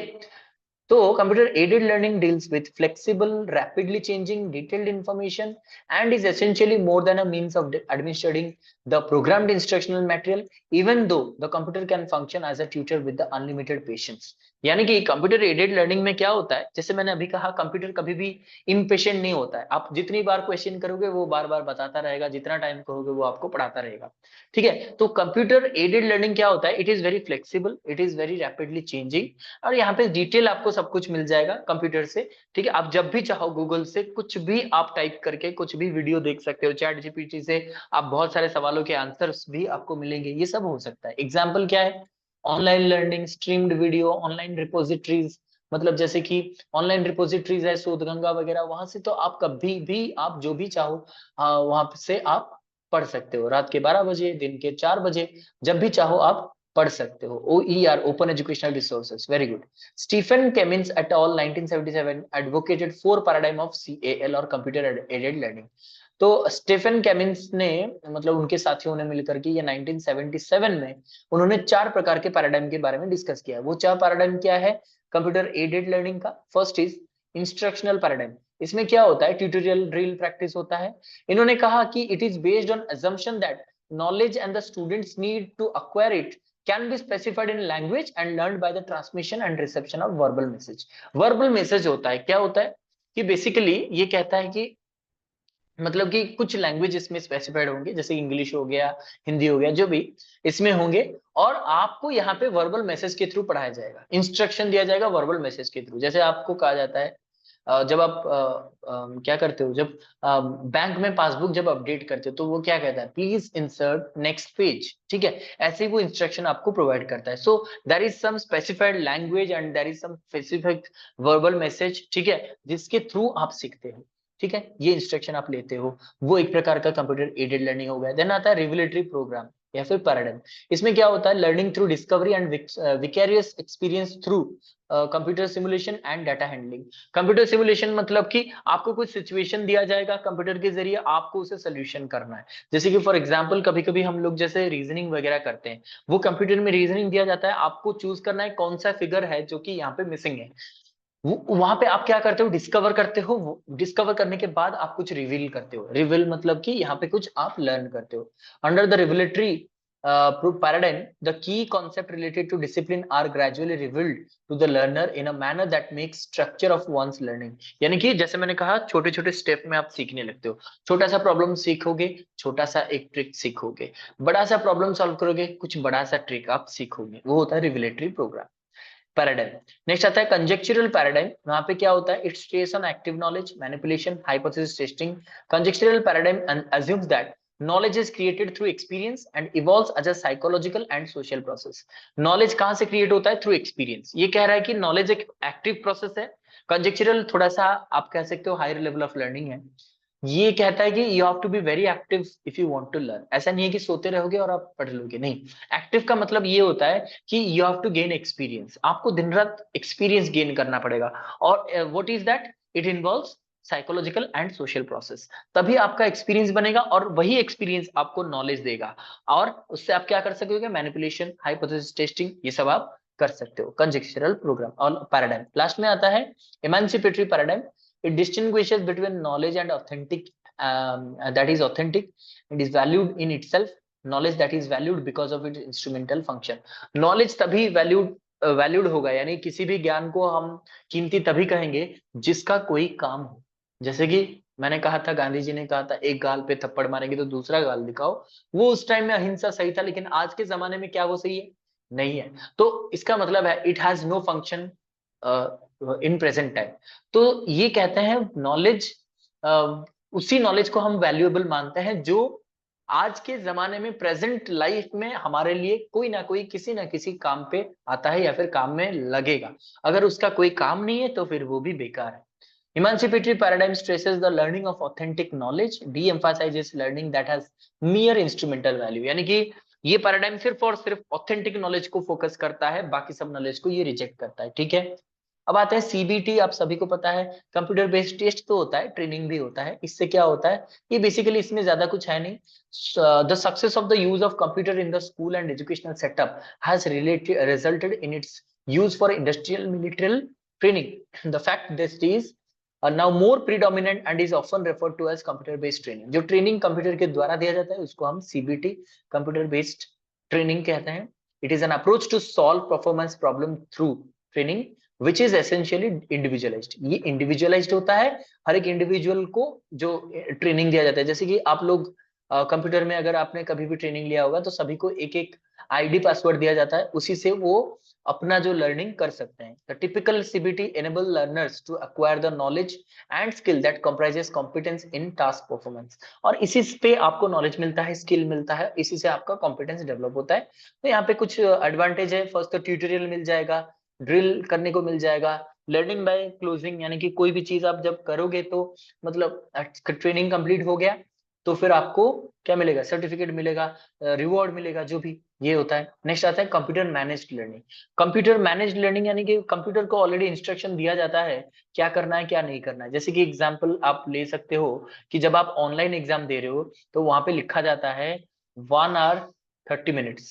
तो computer aided learning deals with flexible, rapidly changing, detailed information and is essentially more than a means of administering the programmed instructional material, even though the computer can function as a tutor with the unlimited patience. यानी कि computer aided learning में क्या होता है, जैसे मैंने अभी कहा, कंप्यूटर कभी भी इम्पेशेंट नहीं होता है। आप जितनी बार क्वेश्चन करोगे वो बार बार बताता रहेगा, जितना टाइम कहोगे वो आपको पढ़ाता रहेगा। ठीक है, तो कंप्यूटर एडेड लर्निंग क्या होता है, it is very flexible, it is very rapidly changing, और यहाँ पे डिटेल आपको सब कुछ मिल जाएगा कंप्यूटर से। ठीक है, आप जब भी चाहो गूगल से कुछ भी आप टाइप करके कुछ भी वीडियो देख सकते हो, चैट जीपीटी से आप बहुत सारे सवालों के आंसर्स भी आपको मिलेंगे, ये सब हो सकता है। एग्जाम्पल क्या है, online learning, streamed video, online repositories, मतलब जैसे कि ऑनलाइन रिपोजिटरीज है शोधगंगा वगैरह, वहां से तो आप कभी भी आप जो भी चाहो वहां से आप पढ़ सकते हो, रात के 12 बजे, दिन के 4 बजे, जब भी चाहो आप पढ़ सकते हो। OER, open educational resources, very good. Stephen Kemmis et al 1977 advocated 4 paradigm of CAL और कंप्यूटर एडेड लर्निंग। तो स्टीफन केमिन्स ने मतलब उनके साथियों ने मिलकर के ये 1977 में उन्होंने 4 प्रकार के पैराडाइम के बारे में डिस्कस किया है। वो 4 पैराडाइम क्या है कंप्यूटर एडेड लर्निंग का? First is instructional paradigm. इसमें क्या होता है? ट्यूटोरियल ड्रिल प्रैक्टिस होता है। इन्होंने कहा कि it is based on assumption that knowledge and the students need to acquire it can be specified in language and learned by the transmission and reception of verbal message। verbal message होता है, क्या होता है कि basically ये कहता है कि मतलब कि कुछ लैंग्वेज इसमें स्पेसिफाइड होंगे, जैसे इंग्लिश हो गया, हिंदी हो गया, जो भी इसमें होंगे, और आपको यहाँ पे वर्बल मैसेज के थ्रू पढ़ाया जाएगा, इंस्ट्रक्शन दिया जाएगा वर्बल मैसेज के थ्रू। जैसे आपको कहा जाता है जब आप क्या करते हो, जब बैंक में पासबुक जब अपडेट करते हो तो वो क्या कहता है, प्लीज इंसर्ट नेक्स्ट पेज, ठीक है, ऐसे ही वो इंस्ट्रक्शन आपको प्रोवाइड करता है। So there is some specified language and there is some specific verbal message, ठीक है, जिसके थ्रू आप सीखते हो, ठीक है, ये इंस्ट्रक्शन आप लेते हो, वो एक प्रकार का कंप्यूटर एडेड लर्निंग हो गया। देन आता है रिवेलेटरी प्रोग्राम या फिर पैराडाइम। इसमें क्या होता है, learning through discovery and vicarious experience through computer simulation and data handling. Computer simulation मतलब कि आपको कुछ सिचुएशन दिया जाएगा, कंप्यूटर के जरिए आपको उसे सोल्यूशन करना है। जैसे कि फॉर एग्जांपल कभी कभी हम लोग जैसे रीजनिंग वगैरह करते हैं, वो कंप्यूटर में रीजनिंग दिया जाता है, आपको चूज करना है कौन सा फिगर है जो कि यहाँ पे मिसिंग है। वहां पे आप क्या करते हो, डिस्कवर करते हो, डिस्कवर करने के बाद आप कुछ रिवील करते हो। रिवील मतलब कि यहाँ पे कुछ आप लर्न करते हो। Under the revelatory paradigm, the key concept related to discipline are gradually revealed to the learner in a manner that makes structure of one's learning। यानी कि जैसे मैंने कहा, छोटे छोटे स्टेप में आप सीखने लगते हो। छोटा सा प्रॉब्लम सीखोगे, छोटा सा एक ट्रिक सीखोगे, बड़ा सा प्रॉब्लम सॉल्व करोगे, कुछ बड़ा सा ट्रिक आप सीखोगे, वो होता है रिविलेटरी प्रोग्राम पैराडाइम। नेक्स्ट आता है कंजेक्चुरल पैराडाइम। वहां पे क्या होता है, it's based on active knowledge, manipulation, hypothesis testing. Conjectural paradigm assumes that knowledge is created through experience and evolves as a psychological and social process। Knowledge कहां से क्रिएट होता है? Through experience. ये कह रहा है कि नॉलेज एक एक्टिव प्रोसेस है। कंजेक्चुरल थोड़ा सा आप कह सकते हो हायर लेवल ऑफ लर्निंग है। ये कहता है कि you have to be very active if you want to learn. ऐसा नहीं है कि सोते रहोगे और आप पढ़ लोगे, नहीं। एक्टिव का मतलब ये होता है कि you have to gain experience, आपको दिन रात एक्सपीरियंस गेन करना पड़ेगा। और what is that? It involves psychological and social process. तभी आपका एक्सपीरियंस बनेगा और वही एक्सपीरियंस आपको नॉलेज देगा, और उससे आप क्या कर सकोगे, मैनिपुलेशन, हाइपोथेसिस टेस्टिंग, ये सब आप कर सकते हो। कंजेक्चरल प्रोग्राम और पैराडाइम। लास्ट में आता है इमांसिपेटरी paradigm. It distinguishes between knowledge and authentic, that is authentic, it is valued in itself, knowledge that is valued because of its instrumental function। knowledge तभी valued होगा, यानी किसी भी ज्ञान को हम कीमती तभी कहेंगे जिसका कोई काम हो। जैसे कि मैंने कहा था, गांधी जी ने कहा था, एक गाल पे थप्पड़ मारेंगे तो दूसरा गाल दिखाओ। वो उस टाइम में अहिंसा सही था, लेकिन आज के जमाने में क्या वो सही है? नहीं है। तो इसका मतलब है it has no function in present time. तो ये कहते हैं नॉलेज, उसी नॉलेज को हम वैल्यूएबल मानते हैं जो आज के जमाने में प्रेजेंट लाइफ में हमारे लिए कोई ना किसी काम पे आता है या फिर काम में लगेगा। अगर उसका कोई काम नहीं है तो फिर वो भी बेकार है। Emancipatory paradigm stresses the learning of authentic knowledge, de-emphasizes learning that has mere instrumental value। यानी कि ये पैराडाइम सिर्फ और सिर्फ ऑथेंटिक नॉलेज को फोकस करता है, बाकी सब नॉलेज को ये रिजेक्ट करता है, ठीक है। अब आता है सीबीटी। आप सभी को पता है, कंप्यूटर बेस्ड टेस्ट तो होता है, ट्रेनिंग भी होता है। इससे क्या होता है, ये बेसिकली इसमें ज्यादा कुछ है नहीं। The success of the use of computer in the school and educational setup has resulted in its use for industrial military training. The fact this is now more predominant and is often referred to as computer based training। जो training computer के द्वारा दिया जाता है उसको हम CBT, computer based training कहते हैं। It is an approach to solve performance problem through training which is essentially individualised. ये इंडिविजुअलाइज्ड होता है, हर एक इंडिविजुअल को जो ट्रेनिंग दिया जाता है। जैसे कि आप लोग कंप्यूटर में अगर आपने कभी भी ट्रेनिंग लिया होगा तो सभी को एक एक आईडी पासवर्ड दिया जाता है, उसी से वो अपना जो लर्निंग कर सकते हैं। The typical CBT enable learners to acquire the knowledge and skill that comprises competence in task performance. और इसी पे आपको नॉलेज मिलता है, स्किल मिलता है, इसी से आपका कॉम्पिटेंस डेवलप होता है। तो यहाँ पे कुछ एडवांटेज है। फर्स्ट तो ट्यूटोरियल मिल जाएगा, ड्रिल करने को मिल जाएगा, लर्निंग बाय क्लोजिंग, यानी कि कोई भी चीज आप जब करोगे तो मतलब ट्रेनिंग कंप्लीट हो गया, तो फिर आपको क्या मिलेगा, सर्टिफिकेट मिलेगा, रिवॉर्ड मिलेगा, जो भी ये होता है। नेक्स्ट आता है computer managed learning. Computer managed learning यानी कि कंप्यूटर को ऑलरेडी इंस्ट्रक्शन दिया जाता है क्या करना है क्या नहीं करना है। जैसे कि एग्जांपल आप ले सकते हो कि जब आप ऑनलाइन एग्जाम दे रहे हो तो वहां पे लिखा जाता है 1 hour 30 minutes,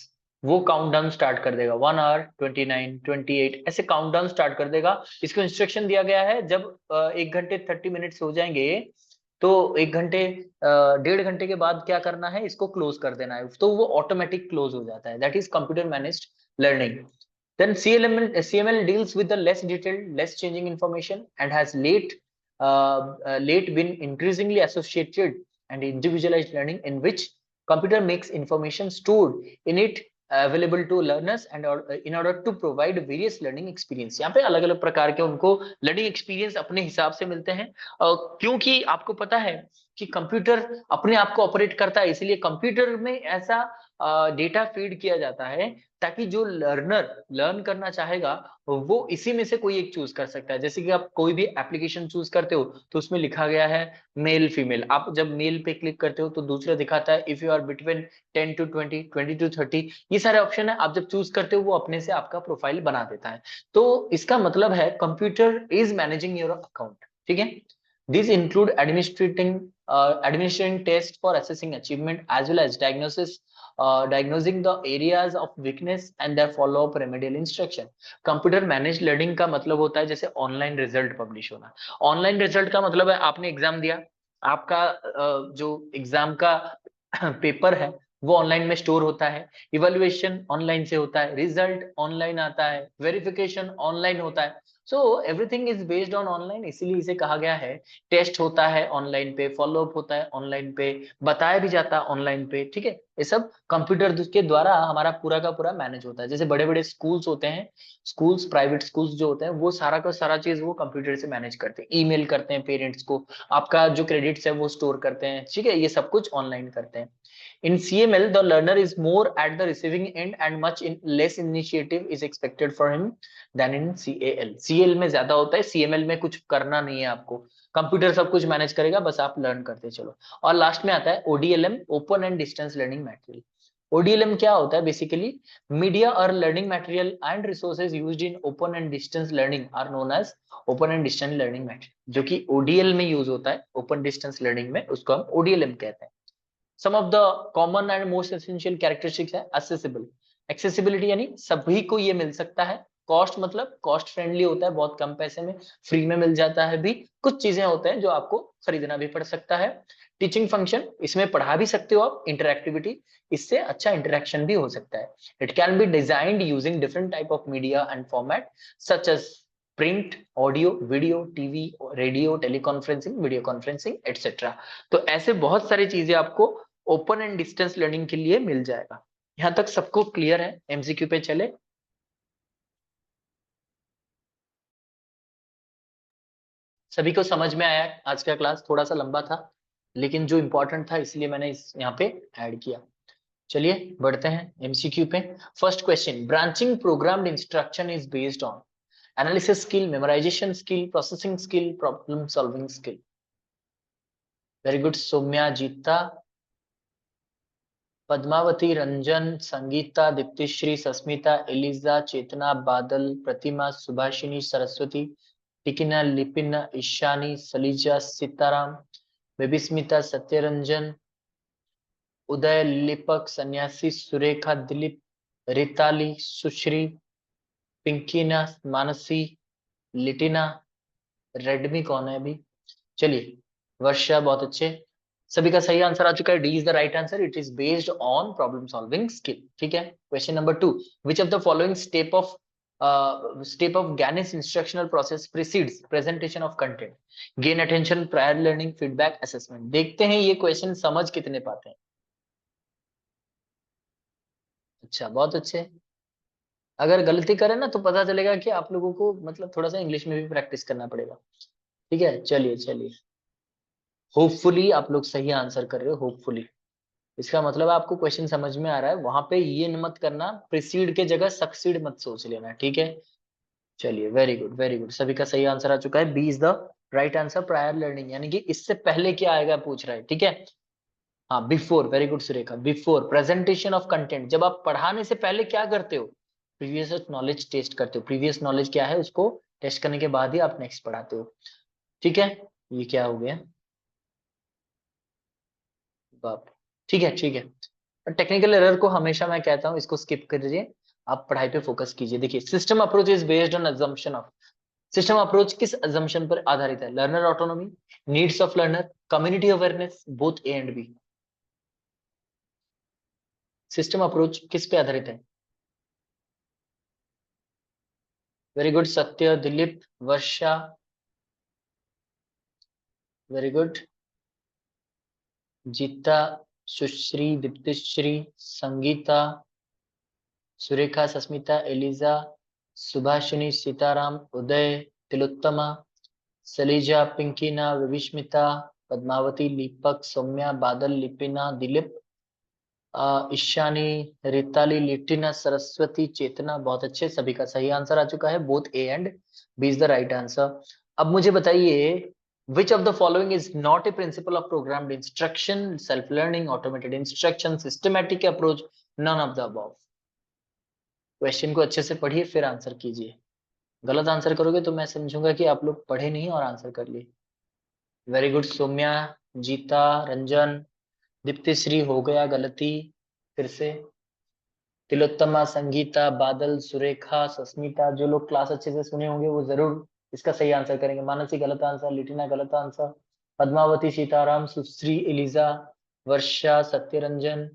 वो काउंटडाउन स्टार्ट कर देगा 1 hour 29 28 ऐसे काउंटडाउन स्टार्ट कर देगा। इसको इंस्ट्रक्शन दिया गया है जब 1 घंटे 30 मिनट्स हो जाएंगे तो 1 घंटे 1.5 घंटे के बाद क्या करना है, इसको क्लोज कर देना है, तो वो ऑटोमेटिक क्लोज हो जाता है। That is computer managed learning. Then CML deals with the less detailed, less changing information and has late been increasingly associated and individualized learning in which computer makes information stored in it available to learners and in order to provide various learning experience। यहाँ पे अलग अलग प्रकार के उनको learning experience अपने हिसाब से मिलते हैं। क्योंकि आपको पता है कि कंप्यूटर अपने आप को ऑपरेट करता है, इसलिए कंप्यूटर में ऐसा डेटा फीड किया जाता है ताकि जो लर्नर लर्न करना चाहेगा वो इसी में से कोई एक चूज कर सकता है। जैसे कि आप कोई भी एप्लीकेशन चूज करते हो तो उसमें लिखा गया है मेल फीमेल, आप जब मेल पे क्लिक करते हो तो दूसरा दिखाता है if you are between 10 to 20, 20 to 30, ये सारे ऑप्शन है। आप जब चूज करते हो वो अपने से आपका प्रोफाइल बना देता है। तो इसका मतलब है computer is managing your account, ठीक है। These include administering tests for assessing achievement as well as diagnosing the areas of weakness and their follow-up remedial instruction। Computer manage learning का मतलब होता है जैसे ऑनलाइन रिजल्ट पब्लिश होना। Online result का मतलब है आपने एग्जाम दिया, आपका जो एग्जाम का पेपर है वो ऑनलाइन में स्टोर होता है, इवैल्यूएशन ऑनलाइन से होता है, रिजल्ट ऑनलाइन आता है, वेरिफिकेशन ऑनलाइन होता है। So everything is based on online, इसीलिए इसे कहा गया है। टेस्ट होता है ऑनलाइन पे, फॉलोअप होता है ऑनलाइन पे, बताया भी जाता है ऑनलाइन पे, ठीक है। ये सब कंप्यूटर के द्वारा हमारा पूरा का पूरा मैनेज होता है। जैसे बड़े बड़े स्कूल्स होते हैं, स्कूल्स प्राइवेट स्कूल्स जो होते हैं वो सारा का सारा चीज वो कंप्यूटर से मैनेज करते हैं, ईमेल करते हैं पेरेंट्स को, आपका जो क्रेडिट्स है वो स्टोर करते हैं, ठीक है, ये सब कुछ ऑनलाइन करते हैं। In CML, the learner is more at the receiving end and less initiative is expected for him than in CAL। CL में ज्यादा होता है, CML में कुछ करना नहीं है आपको, कंप्यूटर सब कुछ मैनेज करेगा, बस आप लर्न करते चलो। और लास्ट में आता है ODLM, open and distance learning material. ODLM क्या होता है बेसिकली, मीडिया और learning material and resources used in open and distance learning are known as open and distance learning material. जो कि ODL में यूज होता है, ओपन डिस्टेंस लर्निंग में, उसको हम ODLM कहते हैं। Some of the common and most essential characteristics है accessible। एक्सेसिबिलिटी यानी सभी को ये मिल सकता है। कॉस्ट मतलब कॉस्ट फ्रेंडली होता है, बहुत कम पैसे में फ्री में मिल जाता है भी। कुछ चीजें होते हैं जो आपको खरीदना भी पड़ सकता है। टीचिंग फंक्शन, इसमें पढ़ा भी सकते हो आप। इंटरएक्टिविटी, इससे अच्छा इंटरेक्शन भी हो सकता है। It can be designed using different type of media and format such as print, audio, video, TV, radio, teleconferencing, video conferencing etcetera. तो ऐसे बहुत सारी चीजें आपको ओपन एंड डिस्टेंस लर्निंग के लिए मिल जाएगा। यहां तक सबको क्लियर है? MCQ पे चले। सभी को समझ में आया? आज का क्लास थोड़ा सा लंबा था लेकिन जो इंपॉर्टेंट था इसलिए मैंने इस यहाँ पे ऐड किया। चलिए बढ़ते हैं MCQ पे। First question, branching programmed instruction is based on analysis skill, memorisation skill, processing skill, problem solving skill. Very good Saumya, Geeta, Padmavati, Ranjan, Sangeeta, Diptishree, Sasmita, Eliza, Chetna, Badal, Pratima, Subhashini, Saraswati, Tikina, लिपिना, Ishani, Salija, Sitaram, Babysmita, Satyaranjan, उदय, लिपक, सन्यासी, सुरेखा, दिलीप, रिताली, सुश्री, पिंकीना, मानसी, लिटिना, रेडमी कौन है अभी? चलिए, वर्षा, बहुत अच्छे। सभी का सही आंसर आ चुका है, D is the right answer. It is based on problem solving skill, ठीक है। Question number 2, which of the following step of Gannis instructional process precedes presentation of content? Gain attention, prior learning, feedback, assessment. देखते हैं ये question समझ कितने पाते हैं। अच्छा, बहुत अच्छे। अगर गलती करें ना तो पता चलेगा कि आप लोगों को मतलब थोड़ा सा इंग्लिश में भी प्रैक्टिस करना पड़ेगा, ठीक है। चलिए चलिए, होपफुली आप लोग सही आंसर कर रहे हो, होपफुली। इसका मतलब आपको क्वेश्चन समझ में आ रहा है। वहां पे ये मत करना, प्रिसीड के जगह सक्सीड मत सोच लेना, ठीक है। चलिए, वेरी गुड वेरी गुड, सभी का सही आंसर आ चुका है। B is the right answer, prior learning, यानी कि इससे पहले क्या आएगा पूछ रहा है, ठीक है। हाँ, before, very good Surekha, before presentation of content, जब आप पढ़ाने से पहले क्या करते हो, प्रीवियस नॉलेज टेस्ट करते हो, प्रीवियस नॉलेज क्या है उसको टेस्ट करने के बाद ही आप नेक्स्ट पढ़ाते हो। ठीक है, ये क्या हो गया, बाप, ठीक है ठीक है। टेक्निकल एरर को हमेशा मैं कहता हूँ इसको स्किप कर दीजिए, आप पढ़ाई पे फोकस कीजिए। देखिए, system approach is based on assumption of, system approach किस अजम्पशन पर आधारित है, learner autonomy, needs of learner, community awareness, both A and B. System approach किस पे आधारित है? वेरी गुड सत्य, दिलीप, वर्षा, वेरी गुड, जीता, सुश्री, दीप्तिश्री, संगीता, सुरेखा, सस्मिता, एलिजा, सुभाषिनी, सीताराम, उदय, तिलोत्तमा, सलीजा, पिंकीना, विविष्मिता, पद्मावती, दीपक, सौम्या, बादल, लिपिना, दिलीप, ईशानी, रिताली, लिटिना, सरस्वती, चेतना। बहुत अच्छे, सभी का सही आंसर आ चुका है, both A and B is the right answer. अब मुझे बताइए, which of the following is not a principle of programmed instruction, self learning, automated instruction, systematic approach, none of the above. Question को अच्छे से पढ़िए फिर आंसर कीजिए, गलत आंसर करोगे तो मैं समझूंगा कि आप लोग पढ़े नहीं और आंसर कर लिए। वेरी गुड सौम्या, जीता, रंजन, दीप्तिश्री हो गया गलती फिर से, तिलोत्तमा, संगीता, बादल, सुरेखा, सस्मिता। जो लोग क्लास अच्छे से सुने होंगे वो जरूर इसका सही आंसर करेंगे। मानसी गलत आंसर, लिटिना गलत आंसर, पद्मावती, सीताराम, सुश्री, एलिजा, वर्षा, सत्यरंजन,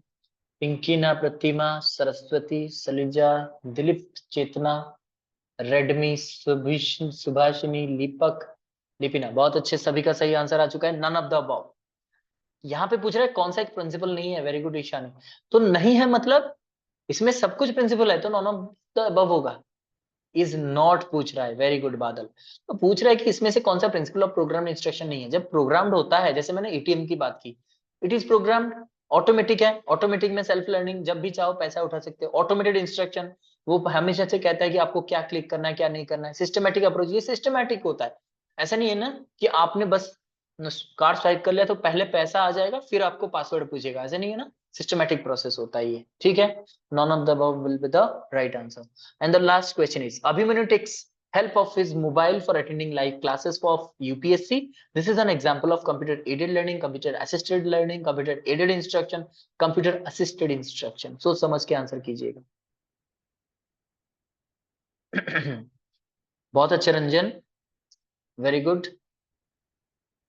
पिंकीना, प्रतिमा, सरस्वती, सलिजा, दिलीप, चेतना, रेडमी, सुभाषिनी, दीपक, लिपिना। बहुत अच्छे, सभी का सही आंसर आ चुका है, नन ऑफ द अबव। यहाँ पे पूछ रहा है कौन सा एक प्रिंसिपल नहीं है, वेरी गुड ईशानी। तो नहीं है मतलब इसमें सब कुछ प्रिंसिपल है, तो नॉन ऑफ द अबव होगा। इज नॉट पूछ रहा है, वेरी गुड बादल। तो पूछ रहा है कि इसमें से कौन सा प्रिंसिपल ऑफ प्रोग्राम इंस्ट्रक्शन नहीं है। जब प्रोग्राम्ड होता है, जैसे मैंने एटीएम की बात की, इट इज प्रोग्राम्ड, ऑटोमेटिक है, ऑटोमेटिक में सेल्फ लर्निंग, जब भी चाहो पैसा उठा सकते हो। ऑटोमेटेड इंस्ट्रक्शन, वो हमेशा से कहता है कि आपको क्या क्लिक करना है क्या नहीं करना है। सिस्टमेटिक अप्रोच, ये सिस्टमेटिक होता है। ऐसा नहीं है ना कि आपने बस कार्ड स्वाइप कर लिया तो पहले पैसा आ जाएगा फिर आपको पासवर्ड पूछेगा, ऐसा नहीं है ना, सिस्टमेटिक प्रोसेस होता है ये। ठीक है, none of the above will be the right answer. And the last question is, Abhimanyu takes help of his mobile for attending live classes of UPSC. This is an example of computer aided learning, computer assisted learning, computer aided instruction, computer assisted instruction. सोच समझ के answer कीजिएगा। बहुत अच्छे Ranjan, very good,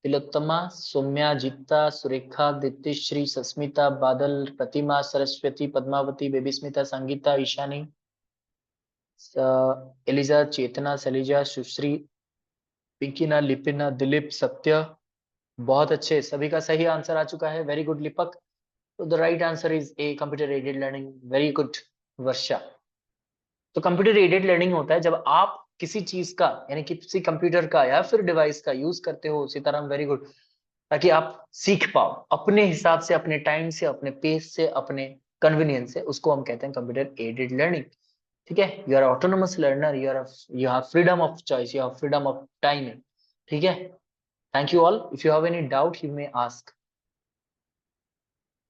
Tilottama, Saumya, जीता, सुरेखा, दीप्तिश्री, सस्मिता, बादल, प्रतिमा, Saraswati, Padmavati, baby Smita, Sangeeta, Ishani, Elijah, चेतना, सलीजा, सुश्री, पिंकीना, लिपिना, दिलीप, सत्य। बहुत अच्छे, सभी का सही आंसर आ चुका है, वेरी गुड लिपक। तो the right answer is A, computer aided learning, very good Varsha. तो कंप्यूटर एडेड लर्निंग होता है जब आप किसी चीज का, यानी कि किसी कंप्यूटर का या फिर डिवाइस का यूज करते हो, सीताराम वेरी गुड, ताकि आप सीख पाओ अपने हिसाब से, अपने टाइम से, अपने पेस से, अपने कन्वीनियंस से, उसको हम कहते हैं कंप्यूटर एडेड लर्निंग। ठीक है, you are autonomous learner, you have freedom of choice, you have freedom of timing. ठीक है, thank you all, if you have any doubt you may ask.